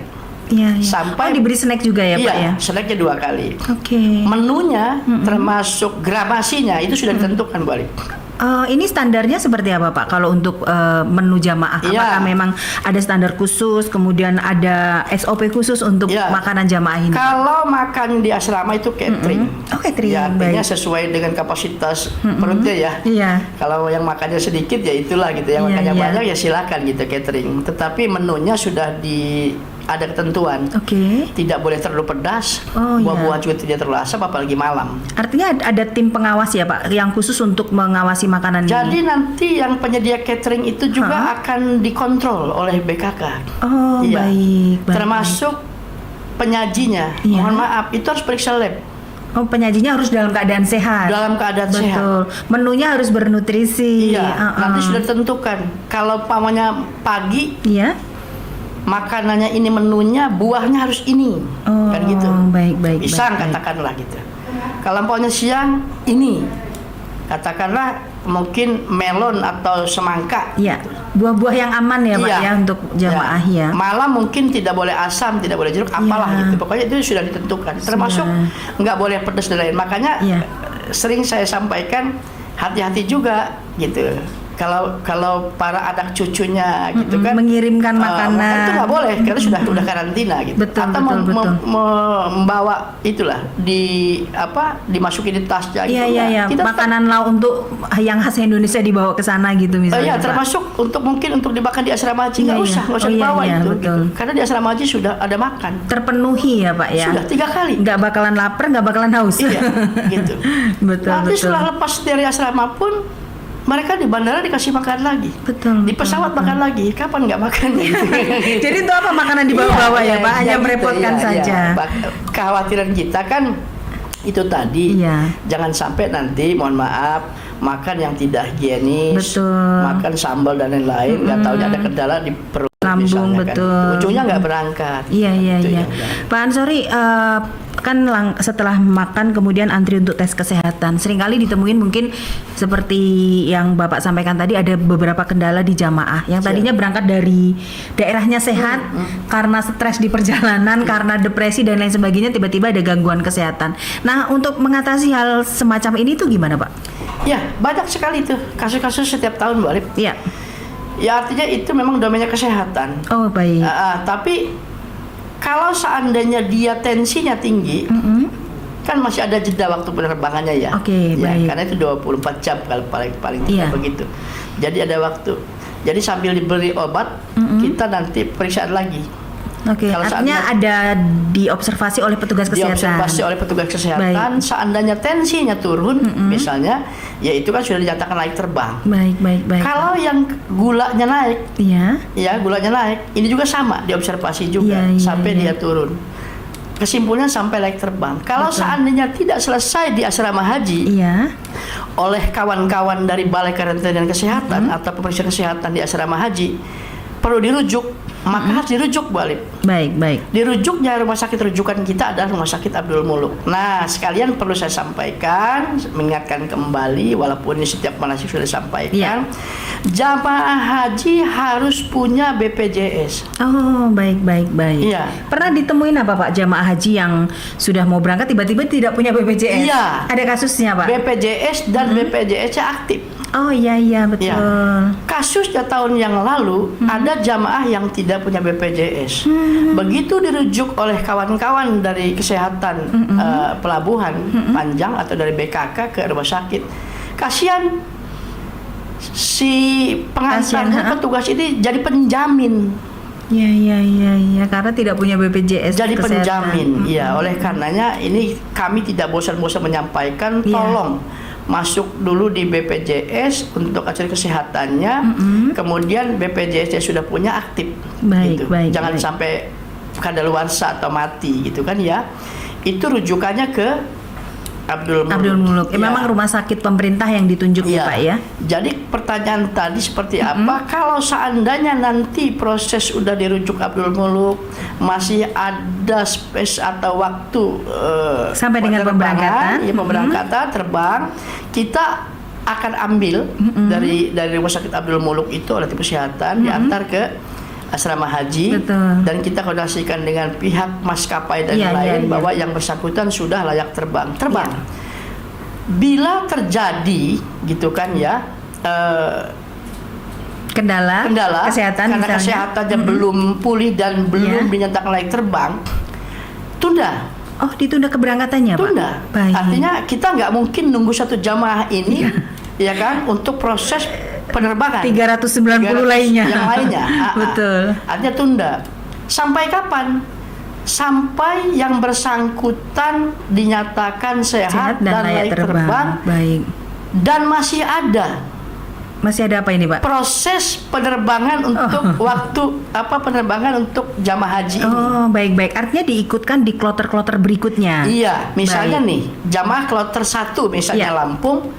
Iya, iya. Sampai- diberi snack juga ya Pak ya? snacknya 2 kali. Oke. Menunya termasuk gramasinya itu sudah ditentukan, Bu Ali. Ini standarnya seperti apa Pak? Kalau untuk menu jamaah, Iya. apakah memang ada standar khusus, kemudian ada SOP khusus untuk Iya. makanan jamaah ini? Kalau makan di asrama itu catering. Oh, catering, Ya, artinya baik. sesuai dengan kapasitas perutnya ya. Iya. Kalau yang makannya sedikit ya itulah gitu, yang Iya, makannya iya. banyak ya silakan gitu catering. Tetapi menunya sudah ada ketentuan. Oke. Tidak boleh terlalu pedas, Oh, iya. buah-buahan juga tidak terlalu asam apalagi malam. Artinya ada tim pengawas ya Pak, yang khusus untuk mengawasi makanan Jadi ini. nanti yang penyedia catering itu juga akan dikontrol oleh BKK. Oh, Iya. baik, baik. Termasuk penyajinya. Iya. Mohon maaf, itu harus periksa lab Oh, penyajinya harus dalam keadaan sehat. dalam keadaan sehat. Betul. Menunya harus bernutrisi. Iya, nanti sudah ditentukan. Kalau pamannya pagi, Iya. makanannya ini menunya, buahnya harus ini. Oh, Kan gitu. baik, baik, Pisang baik, baik. katakanlah gitu. kalau lampaunya siang ini katakanlah mungkin melon atau semangka. Iya. Buah-buah yang aman ya Pak Iya. ya untuk jamaah ya. Malam mungkin tidak boleh asam, tidak boleh jeruk, apalah Iya. gitu. Pokoknya itu sudah ditentukan. Termasuk nggak boleh pedas dan lain. Makanya Iya. sering saya sampaikan hati-hati juga gitu. Kalau para anak cucunya gitu kan mengirimkan maka makanan itu nggak boleh karena sudah karantina gitu. Betul, Atau betul. membawa itulah dimasukin di tasnya gitu. Iya. Kita Makanan lauk untuk yang khas Indonesia dibawa ke sana gitu misalnya. Iya, Pak. termasuk mungkin untuk dimakan di asrama haji nggak Iya, usah iya. Oh, iya, dibawa iya, itu betul. gitu. Karena di asrama haji sudah ada makan. Terpenuhi ya Pak ya. Sudah 3 kali. Nggak bakalan lapar, nggak bakalan haus. Iya, gitu. Betul, Nanti betul. setelah lepas dari asrama pun mereka di bandara dikasih makan lagi. Betul. Di pesawat makan lagi. Kapan nggak makan gitu. Jadi itu apa makanan dibawa-bawa Iya, ya Pak? Hanya gitu, merepotkan iya, saja. iya. Kekhawatiran kita kan itu tadi. Iya. Jangan sampai nanti mohon maaf makan yang tidak higienis, Betul. makan sambal dan lain-lain, nggak taunya ada kendala di perut. Lambung, misalnya betul. Kan. Ujungnya nggak berangkat. Iya. Itu yang udah. Pak Ansori, kan setelah makan kemudian antri untuk tes kesehatan. Seringkali ditemuin mungkin seperti yang Bapak sampaikan tadi ada beberapa kendala di jamaah yang tadinya berangkat dari daerahnya sehat karena stres di perjalanan, karena depresi dan lain sebagainya tiba-tiba ada gangguan kesehatan. Nah, untuk mengatasi hal semacam ini tuh gimana, Pak? Ya, banyak sekali tuh kasus-kasus setiap tahun, Mbak Alif. Iya. Ya artinya itu memang domainnya kesehatan. Oh, baik. Tapi kalau seandainya dia tensinya tinggi, kan masih ada jeda waktu penerbangannya ya. Oke, ya, baik. karena itu 24 jam kalau paling Iya. tidak begitu. Jadi ada waktu. Jadi sambil diberi obat, kita nanti periksaan lagi. Oke, Kalau artinya ada diobservasi oleh petugas kesehatan. Diobservasi oleh petugas kesehatan. Baik. Seandainya tensinya turun, misalnya, ya itu kan sudah dinyatakan layak terbang. Baik. Kalau yang gulanya naik, Iya. ya gulanya naik, ini juga sama diobservasi juga Iya, sampai iya. dia turun. Kesimpulannya sampai layak terbang. Kalau seandainya tidak selesai di asrama haji Iya. oleh kawan-kawan dari Balai Karantina dan Kesehatan atau pemeriksa kesehatan di asrama haji perlu dirujuk, maka harus dirujuk balik. Baik. Dirujuknya rumah sakit rujukan kita adalah Rumah Sakit Abdul Muluk. Nah, sekalian perlu saya sampaikan, mengingatkan kembali, walaupun ini setiap manasik sudah disampaikan, jamaah haji harus punya BPJS. Oh, baik. Iya. Pernah ditemuin apa Pak jamaah haji yang sudah mau berangkat tiba-tiba tidak punya BPJS? Iya. Ada kasusnya Pak? BPJS dan BPJS-nya aktif. Oh iya betul. Ya. Kasusnya tahun yang lalu ada jamaah yang tidak punya BPJS. Begitu dirujuk oleh kawan-kawan dari kesehatan pelabuhan Panjang atau dari BKK ke rumah sakit, kasihan si pengantarnya, petugas ini jadi penjamin. Iya, karena tidak punya BPJS Jadi kesehatan. penjamin. Iya, oleh karenanya ini kami tidak bosan-bosan menyampaikan, Iya. tolong masuk dulu di BPJS untuk acara kesehatannya, kemudian BPJS yang sudah punya aktif. Baik, gitu. baik, Jangan baik. sampai kadaluarsa atau mati gitu kan ya. Itu rujukannya ke Abdul Muluk. Ya. Memang rumah sakit pemerintah yang ditunjuk ya Pak ya. Jadi pertanyaan tadi seperti apa? Kalau seandainya nanti proses udah dirujuk Abdul Muluk, masih ada space atau waktu sampai dengan pemberangkatan, pemberangkatan terbang, kita akan ambil dari rumah sakit Abdul Muluk itu oleh tim kesehatan diantar ke asrama haji. Betul. Dan kita koordinasikan dengan pihak maskapai dan lain bahwa yang bersangkutan sudah layak terbang. Bila terjadi gitu kan ya kendala kesehatan karena misalnya, kesehatannya belum pulih dan belum dinyatakan layak terbang, tunda. Oh, ditunda keberangkatannya Pak? Tunda. Baik. Artinya kita nggak mungkin nunggu satu jamaah ini ya kan untuk proses penerbangan 390 lainnya. Yang lainnya. Betul. Artinya tunda. Sampai kapan? Sampai yang bersangkutan dinyatakan sehat dan layak terbang. Baik. Dan masih ada apa ini Pak? proses penerbangan untuk penerbangan untuk jamaah haji ini. Oh, baik. Artinya diikutkan di kloter-kloter berikutnya. Iya, misalnya nih jamaah kloter 1 misalnya Lampung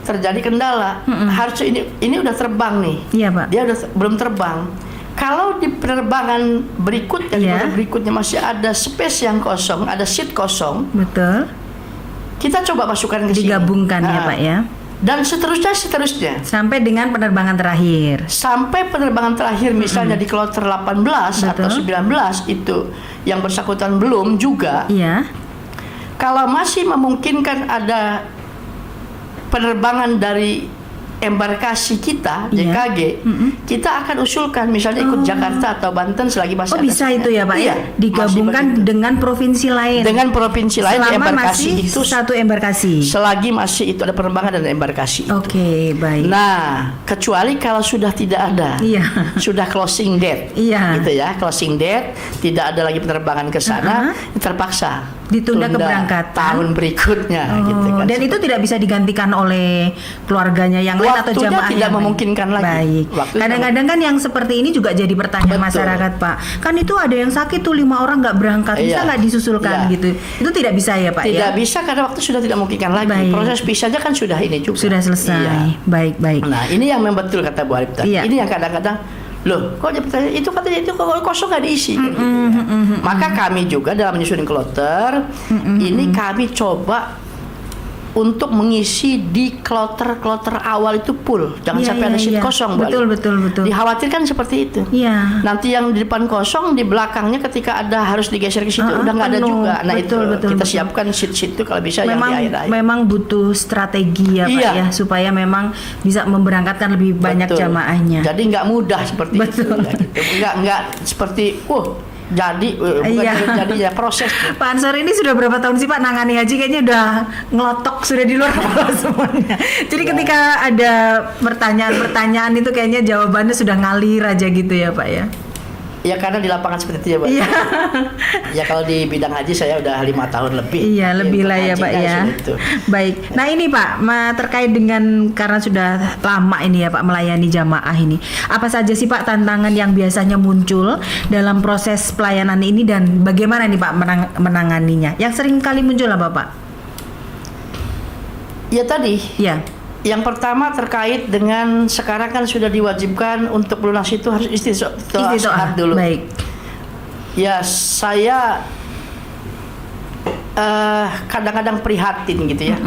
terjadi kendala, harusnya ini udah terbang nih. Iya Pak. Dia belum terbang. Kalau di penerbangan berikutnya, berikutnya masih ada space yang kosong, ada seat kosong. Betul. kita coba masukkan ke sini. Digabungkan ya Nah, Pak ya. Dan seterusnya Sampai dengan penerbangan terakhir. sampai penerbangan terakhir misalnya di kloter 18 atau Betul. 19 itu yang bersangkutan belum juga. Iya. Kalau masih memungkinkan ada penerbangan dari embarkasi kita Iya. JKG, kita akan usulkan misalnya ikut Jakarta atau Banten selagi masih Oh ada bisa sinyal. itu ya Pak Iya, ya. Digabungkan masih begitu. dengan provinsi lain. Dengan provinsi lain Selama embarkasi masih itu satu embarkasi. selagi masih itu ada penerbangan dan embarkasi. Oke, baik. Nah, kecuali kalau sudah tidak ada, Iya. sudah closing date, Iya. gitu ya, closing date, tidak ada lagi penerbangan ke sana, terpaksa Ditunda tunda keberangkatan. tahun berikutnya, Oh, gitu kan. dan itu tidak bisa digantikan oleh keluarganya yang lain atau Waktunya jamaah tidak yang lain? memungkinkan lagi. Baik. Waktunya Kadang-kadang kan yang seperti ini juga jadi pertanyaan Betul. masyarakat Pak. Kan itu ada yang sakit tuh 5 orang nggak berangkat, bisa Iya. nggak disusulkan Iya. gitu? Itu tidak bisa ya Pak Tidak ya? bisa karena waktu sudah tidak memungkinkan lagi. Baik. Proses visanya kan sudah ini juga. Sudah selesai. Iya. Baik, baik. Nah, ini yang memang betul kata Bu Arif tadi. Iya. Ini yang kadang-kadang loh, kok dia bertanya itu katanya itu kok kosong nggak diisi kan gitu ya. Maka kami juga dalam menyusun kloter ini kami coba untuk mengisi di kloter-kloter awal itu full. Jangan Iya, sampai iya, ada seat iya. kosong, Bu Betul, Arif. betul, betul. Dikhawatirkan seperti itu. Iya. Nanti yang di depan kosong, di belakangnya ketika ada harus digeser ke situ udah nggak ada penuh. juga. Nah Betul, itu betul, kita betul. siapkan seat itu kalau bisa Memang yang di akhir-akhir. memang butuh strategi ya Pak Iya. ya, supaya memang bisa memberangkatkan lebih banyak Betul. jamaahnya. Jadi nggak mudah seperti Betul. itu. Ya, gitu. Nggak seperti jadi bukan Iya. jadi ya proses. Pak Ansor ini sudah berapa tahun sih Pak nangani haji, kayaknya udah ngelotok sudah di luar kepala semuanya. Jadi Ya. ketika ada pertanyaan-pertanyaan itu kayaknya jawabannya sudah ngalir aja gitu ya Pak ya. Ya karena di lapangan seperti itu ya, Pak. Iya. Ya kalau di bidang haji saya udah 5 tahun lebih. Iya, lebih lah ya Haji Pak kan ya. sudah itu. Baik. Nah ini Pak, terkait dengan karena sudah lama ini ya Pak melayani jamaah ini. Apa saja sih Pak tantangan yang biasanya muncul dalam proses pelayanan ini dan bagaimana nih Pak menanganinya? Yang sering kali muncul apa Pak? Ya tadi Ya. yang pertama terkait dengan sekarang kan sudah diwajibkan untuk melunasi itu harus istiqoah dulu. Baik. Ya saya kadang-kadang prihatin gitu ya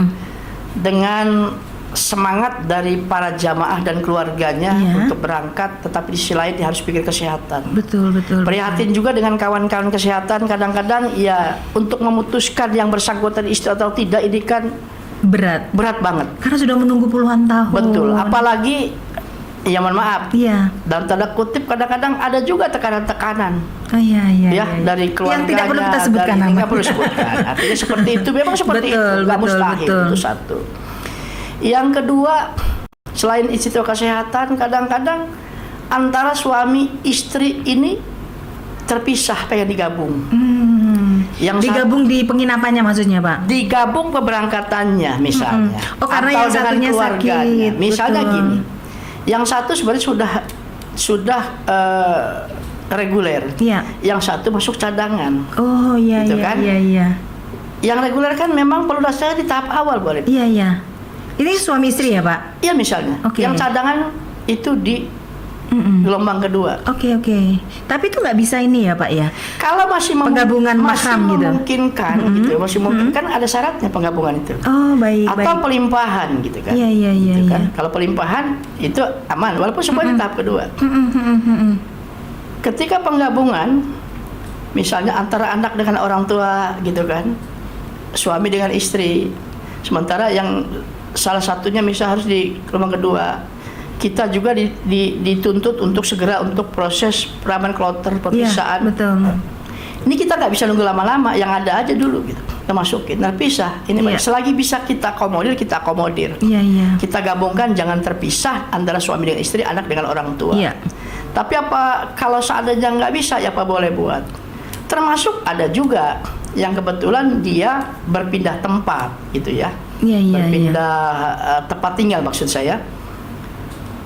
dengan semangat dari para jamaah dan keluarganya Iya. untuk berangkat, tetapi di sisi lain dia harus pikir kesehatan. Betul, betul. Prihatin juga dengan kawan-kawan kesehatan kadang-kadang ya untuk memutuskan yang bersangkutan istiqoah atau tidak ini kan Berat. berat banget. Karena sudah menunggu puluhan tahun. Betul. Apalagi ya mohon maaf. Iya. Dalam tanda kutip kadang-kadang ada juga tekanan-tekanan Oh, iya, iya, ya iya. dari keluarganya. Yang tidak perlu kita sebutkan dari, namanya. nggak perlu sebutkan. Artinya seperti itu. Memang seperti Betul, itu. Nggak betul, mustahil. betul. Itu satu. Yang kedua, selain istiqoah kesehatan, kadang-kadang antara suami istri ini terpisah pengen digabung. Yang Digabung di penginapannya maksudnya Pak? digabung keberangkatannya misalnya. Oh, karena atau yang dengan satunya keluarganya. sakit, Misalnya betul. gini. Yang satu sebenarnya sudah reguler. Iya. Yang satu masuk cadangan. Oh iya, Gitu iya, kan? iya, iya. Yang reguler kan memang pelunasnya di tahap awal boleh. Iya, iya. Ini suami istri ya Pak? Iya misalnya. Oke. Yang cadangan itu di gelombang kedua. Oke, oke. Tapi itu nggak bisa ini ya Pak ya? Kalau masih Penggabungan masih mahram gitu. memungkinkan gitu, masih memungkinkan ada syaratnya penggabungan itu. Oh baik, Atau baik. pelimpahan gitu kan. Iya, iya, iya, Gitu kan. iya. Kalau pelimpahan itu aman walaupun semuanya tahap kedua. Ketika penggabungan misalnya antara anak dengan orang tua gitu kan, suami dengan istri, sementara yang salah satunya misal harus di gelombang kedua, kita juga dituntut untuk segera untuk proses peraman kloter Iya, perpisaan. betul. Ini kita nggak bisa nunggu lama-lama, yang ada aja dulu gitu. Kita masukin, nah pisah. Ini Iya. selagi bisa kita akomodir, kita akomodir. Iya, iya. Kita gabungkan, jangan terpisah antara suami dengan istri, anak dengan orang tua. Iya. Tapi apa kalau seandainya nggak bisa, ya apa boleh buat. Termasuk ada juga yang kebetulan dia berpindah tempat, gitu ya. Iya, iya, Berpindah tempat tinggal maksud saya.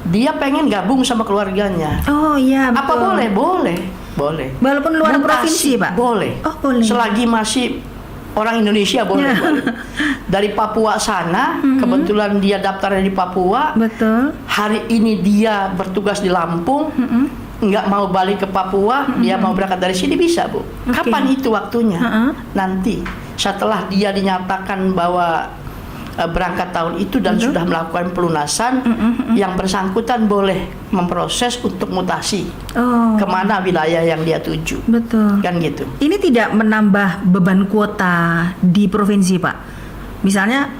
Dia pengen gabung sama keluarganya. Oh iya, Apa betul. boleh? Boleh. Boleh. Walaupun luar Mutasi, provinsi Pak? Boleh. Oh boleh. Selagi masih orang Indonesia boleh. Ya. Boleh. Dari Papua sana, kebetulan dia daftarnya di Papua. Betul. Hari ini dia bertugas di Lampung. Nggak mau balik ke Papua, dia mau berangkat dari sini bisa Bu. Oke. Kapan itu waktunya? Heeh. Nanti. setelah dia dinyatakan bahwa berangkat tahun itu dan sudah melakukan pelunasan, yang bersangkutan boleh memproses untuk mutasi kemana wilayah yang dia tuju. Betul. Kan gitu. Ini tidak menambah beban kuota di provinsi, Pak. Misalnya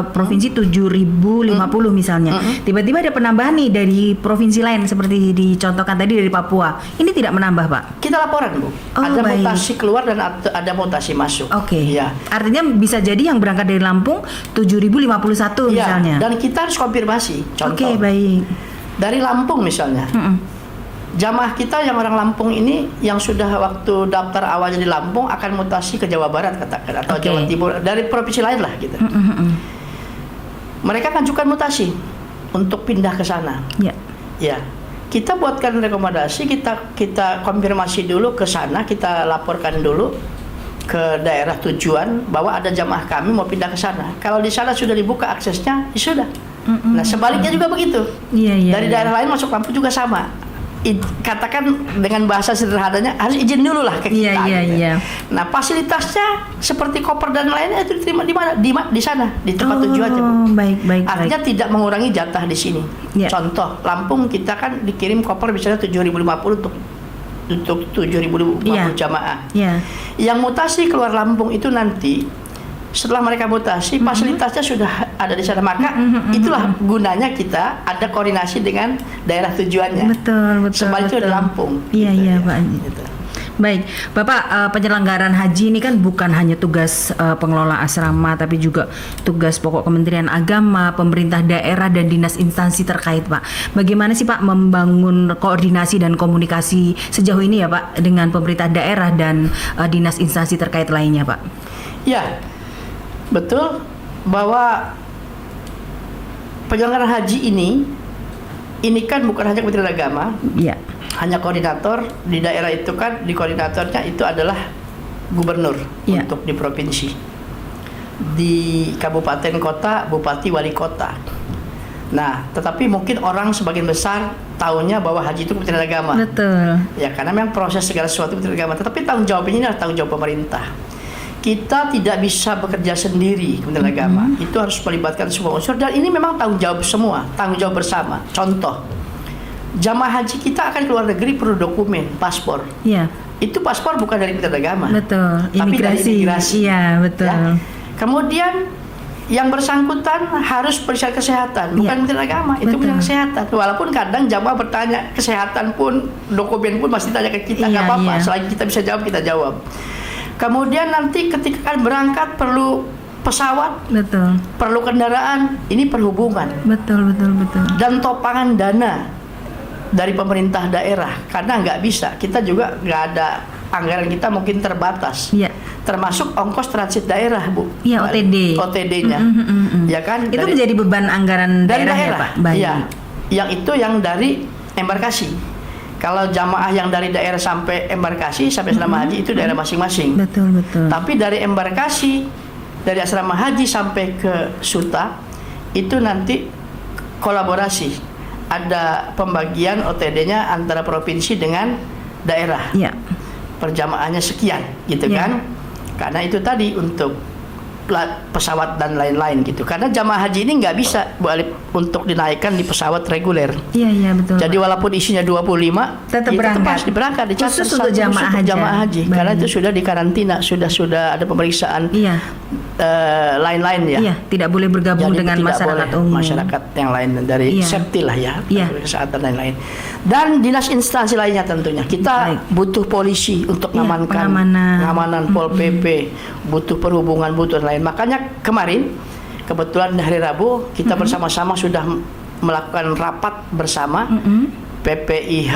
provinsi 7.050 misalnya. Tiba-tiba ada penambahan nih dari provinsi lain seperti dicontohkan tadi dari Papua. Ini tidak menambah, Pak? Kita laporan, Bu. Ada mutasi keluar dan ada mutasi masuk. Oke. Ya. Artinya bisa jadi yang berangkat dari Lampung 7.051 misalnya. Dan kita harus konfirmasi. Contoh. Oke, baik. Dari Lampung misalnya. Jamaah kita yang orang Lampung ini yang sudah waktu daftar awalnya di Lampung akan mutasi ke Jawa Barat katakan atau Jawa Timur dari provinsi lain lah gitu. Mereka ajukan mutasi untuk pindah ke sana. Ya. Kita buatkan rekomendasi, kita konfirmasi dulu ke sana, kita laporkan dulu ke daerah tujuan bahwa ada jamaah kami mau pindah ke sana. Kalau di sana sudah dibuka aksesnya, ya sudah. Nah, sebaliknya juga begitu. Dari daerah lain masuk Lampung juga sama. Katakan dengan bahasa sederhananya harus izin dulu lah ke kita. Nah, fasilitasnya seperti koper dan lainnya itu diterima di mana? Di sana, di tempat tujuannya. Baik. Artinya tidak mengurangi jatah di sini. Contoh, Lampung kita kan dikirim koper misalnya 7.050 untuk 7.050 jamaah. Yang mutasi keluar Lampung itu nanti setelah mereka mutasi, fasilitasnya sudah ada di sana. Maka itulah gunanya kita ada koordinasi dengan daerah tujuannya. Betul. Sebaliknya di Lampung. Iya, Pak. Gitu. Baik, Bapak, penyelenggaraan haji ini kan bukan hanya tugas pengelola asrama, tapi juga tugas pokok Kementerian Agama, pemerintah daerah, dan dinas instansi terkait, Pak. Bagaimana sih, Pak, membangun koordinasi dan komunikasi sejauh ini ya, Pak, dengan pemerintah daerah dan dinas instansi terkait lainnya, Pak? Ya, betul bahwa penyelenggaraan haji ini kan bukan hanya Kementerian Agama, hanya koordinator di daerah itu kan, di koordinatornya itu adalah gubernur untuk di provinsi, di kabupaten kota, bupati, wali kota. Nah, tetapi mungkin orang sebagian besar tahunya bahwa haji itu Kementerian Agama. Betul. Ya, karena memang proses segala sesuatu Kementerian Agama, tetapi tanggung jawab ini adalah tanggung jawab pemerintah. Kita tidak bisa bekerja sendiri Kementerian Agama. Itu harus melibatkan semua unsur dan ini memang tanggung jawab semua, tanggung jawab bersama. Contoh, jamaah haji kita akan keluar negeri perlu dokumen, paspor. Itu paspor bukan dari Kementerian Agama. Betul. Tapi dari imigrasi. Iya, betul. Ya. Kemudian yang bersangkutan harus periksa kesehatan, bukan Kementerian Agama, itu punya kesehatan. Walaupun kadang jamaah bertanya kesehatan pun, dokumen pun masih tanya ke kita, nggak apa-apa. Selagi kita bisa jawab, kita jawab. Kemudian nanti ketika akan berangkat perlu pesawat, perlu kendaraan, ini perhubungan. Betul. Dan topangan dana dari pemerintah daerah, karena nggak bisa, kita juga nggak ada anggaran kita mungkin terbatas. Termasuk ongkos transit daerah, Bu. OTD-nya, ya kan? Itu menjadi beban anggaran daerah, ya, Pak. Yang itu yang dari embarkasi. Kalau jamaah yang dari daerah sampai embarkasi sampai asrama haji itu daerah masing-masing. Betul. Tapi dari embarkasi dari asrama haji sampai ke Suta itu nanti kolaborasi. Ada pembagian OTD-nya antara provinsi dengan daerah. Perjamaahnya sekian, gitu kan? Karena itu tadi untuk pesawat dan lain-lain gitu. Karena jamaah haji ini nggak bisa Bu Alif untuk dinaikkan di pesawat reguler. Betul. Jadi walaupun isinya 25 tetap berangkat. Pasti berangkat dicatat khusus untuk jamaah haji. Karena itu sudah dikarantina, sudah ada pemeriksaan lain-lain ya. Tidak boleh bergabung jadi dengan masyarakat umum. Masyarakat yang lain dari safety lah ya, kesehatan lain-lain. Dan dinas instansi lainnya tentunya. Kita butuh polisi untuk pengamanan Pol PP, butuh perhubungan, butuh lain. Makanya kemarin kebetulan hari Rabu kita bersama-sama sudah melakukan rapat bersama PPIH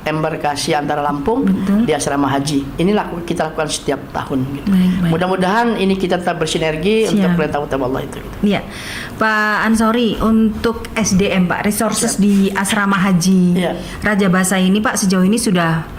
embarkasi antara Lampung di asrama haji. Ini kita lakukan setiap tahun gitu. Mudah-mudahan ini kita tetap bersinergi untuk perintah utama Allah itu gitu. Pak Ansori, untuk SDM Pak, resources di asrama haji Raja Basa ini Pak sejauh ini sudah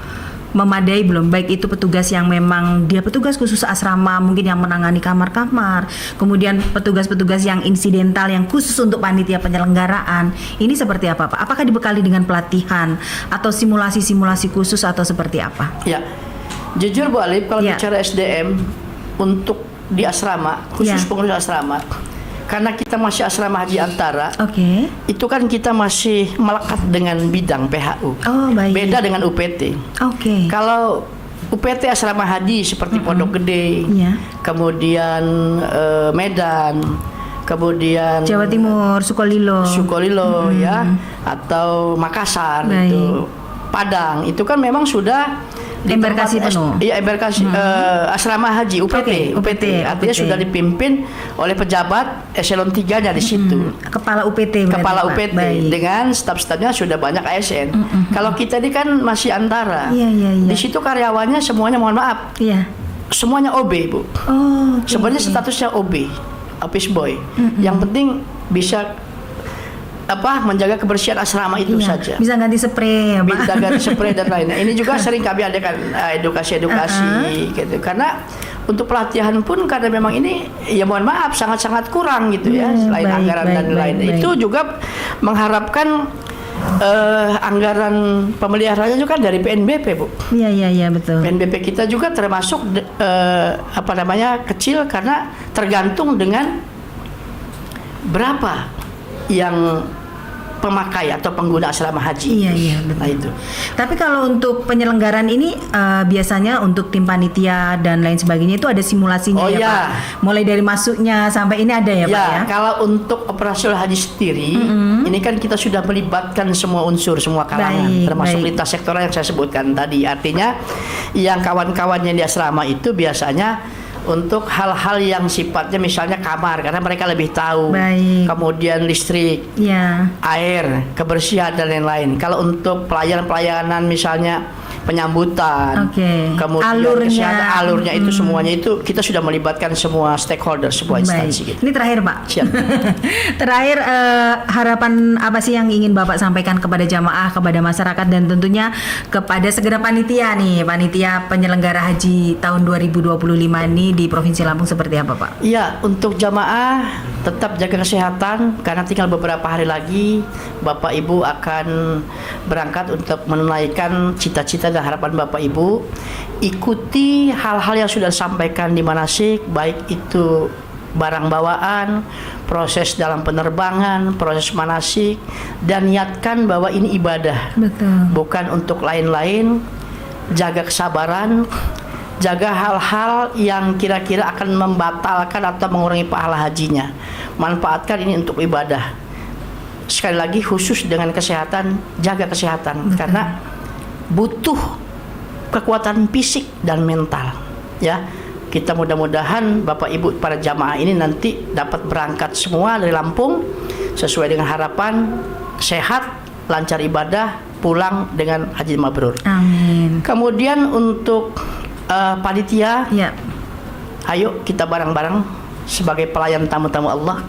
memadai belum? Baik itu petugas yang memang dia petugas khusus asrama mungkin yang menangani kamar-kamar, kemudian petugas-petugas yang insidental yang khusus untuk panitia penyelenggaraan. Ini seperti apa Pak? Apakah dibekali dengan pelatihan atau simulasi-simulasi khusus atau seperti apa? Jujur Bu Alif, kalau bicara SDM untuk di asrama, khusus Ya. pengurus asrama, karena kita masih asrama haji antara, Oke. itu kan kita masih melekat dengan bidang PHU. Oh, baik. Beda dengan UPT. Oke. Kalau UPT asrama haji seperti Pondok Gede, Iya. kemudian Medan, kemudian Jawa Timur, Sukolilo. Sukolilo ya, atau Makassar Baik. itu, Padang, itu kan memang sudah di Embarkasi tempat penuh. Iya, embarkasi asrama haji UPT, artinya UPT. sudah dipimpin oleh pejabat eselon 3-nya di situ. Kepala UPT berarti, Kepala Pak. UPT Baik. dengan staf-stafnya sudah banyak ASN. Kalau kita ini kan masih antara. Iya, iya, iya. Di situ karyawannya semuanya, mohon maaf, Iya. semuanya OB, Bu. Oh, oke, Sebenarnya oke. statusnya OB, office boy. Yang penting bisa menjaga kebersihan asrama itu Iya. saja. Bisa ganti spray ya, Pak. Minta ganti spray dan lainnya. Ini juga sering kami adakan edukasi gitu. Karena untuk pelatihan pun karena memang ini ya mohon maaf sangat-sangat kurang gitu ya, selain baik, anggaran baik, dan baik, lain. baik. Itu juga mengharapkan anggaran pemeliharaannya juga dari PNBP, Bu. Iya, iya, iya, betul. PNBP kita juga termasuk kecil karena tergantung dengan berapa yang pemakai atau pengguna asrama haji. Iya, iya, betul. Nah itu. Tapi kalau untuk penyelenggaraan ini biasanya untuk tim panitia dan lain sebagainya itu ada simulasinya Oh, ya, iya. Pak. Mulai dari masuknya sampai ini ada ya, Pak ya. Kalau untuk operasional haji sendiri, ini kan kita sudah melibatkan semua unsur, semua kalangan, Baik, termasuk baik. lintas sektoral yang saya sebutkan tadi. Artinya, yang kawan-kawannya di asrama itu biasanya untuk hal-hal yang sifatnya misalnya kamar, karena mereka lebih tahu. Baik. Kemudian listrik, Iya. air, kebersihan dan lain-lain. Kalau untuk pelayanan-pelayanan misalnya penyambutan, Oke. kemudian Alurnya. kesehatan, alurnya itu semuanya itu kita sudah melibatkan semua stakeholder, semua instansi Baik. gitu. Ini terakhir, Pak. Siap. Terakhir harapan apa sih yang ingin Bapak sampaikan kepada jamaah, kepada masyarakat dan tentunya kepada segera panitia nih, panitia penyelenggara haji tahun 2025 ini di Provinsi Lampung seperti apa, Pak? Iya, untuk jamaah tetap jaga kesehatan karena tinggal beberapa hari lagi Bapak Ibu akan berangkat untuk menunaikan cita-cita dan harapan Bapak Ibu. Ikuti hal-hal yang sudah disampaikan di manasik, baik itu barang bawaan, proses dalam penerbangan, proses manasik, dan niatkan bahwa ini ibadah, Betul. bukan untuk lain-lain. Jaga kesabaran, jaga hal-hal yang kira-kira akan membatalkan atau mengurangi pahala hajinya. Manfaatkan ini untuk ibadah. Sekali lagi khusus dengan kesehatan, jaga kesehatan. Betul. Karena butuh kekuatan fisik dan mental. Ya, kita mudah-mudahan Bapak Ibu para jamaah ini nanti dapat berangkat semua dari Lampung sesuai dengan harapan, sehat, lancar ibadah, pulang dengan haji mabrur. Amin. Kemudian untuk panitia, Ya. ayo kita bareng-bareng sebagai pelayan tamu-tamu Allah,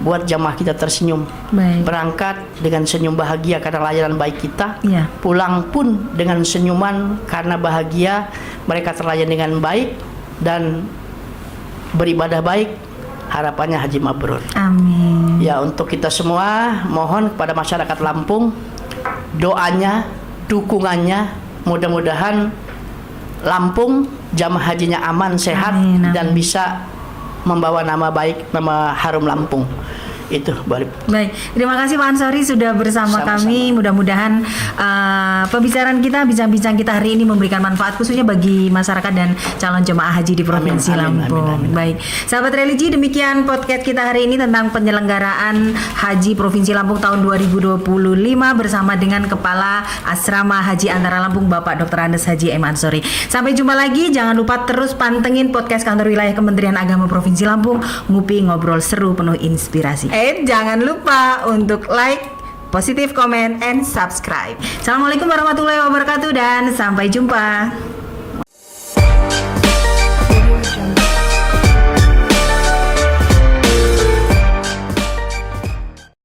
buat jamaah kita tersenyum. Baik. Berangkat dengan senyum bahagia karena layanan baik kita. Iya. Pulang pun dengan senyuman karena bahagia mereka terlayani dengan baik dan beribadah baik. Harapannya haji mabrur. Amin. Ya, untuk kita semua mohon kepada masyarakat Lampung doanya, dukungannya, mudah-mudahan Lampung jamaah hajinya aman, sehat, Amin, amin. dan bisa membawa nama baik, nama harum Lampung. Itu balik. Baik, terima kasih Pak Ansori sudah bersama Sama-sama. kami. Mudah-mudahan pembicaraan kita, bincang-bincang kita hari ini memberikan manfaat khususnya bagi masyarakat dan calon jemaah haji di Provinsi Amin, amin, Lampung. amin, amin. Baik, sahabat religi, demikian podcast kita hari ini tentang penyelenggaraan haji Provinsi Lampung tahun 2025 bersama dengan Kepala Asrama Haji Antara Lampung Bapak Dr. Andes Haji M. Ansori. Sampai jumpa lagi. Jangan lupa terus pantengin podcast kantor wilayah Kementerian Agama Provinsi Lampung. Ngupi ngobrol seru penuh inspirasi. Jangan lupa untuk like, positive comment, and subscribe. Assalamualaikum warahmatullahi wabarakatuh dan sampai jumpa.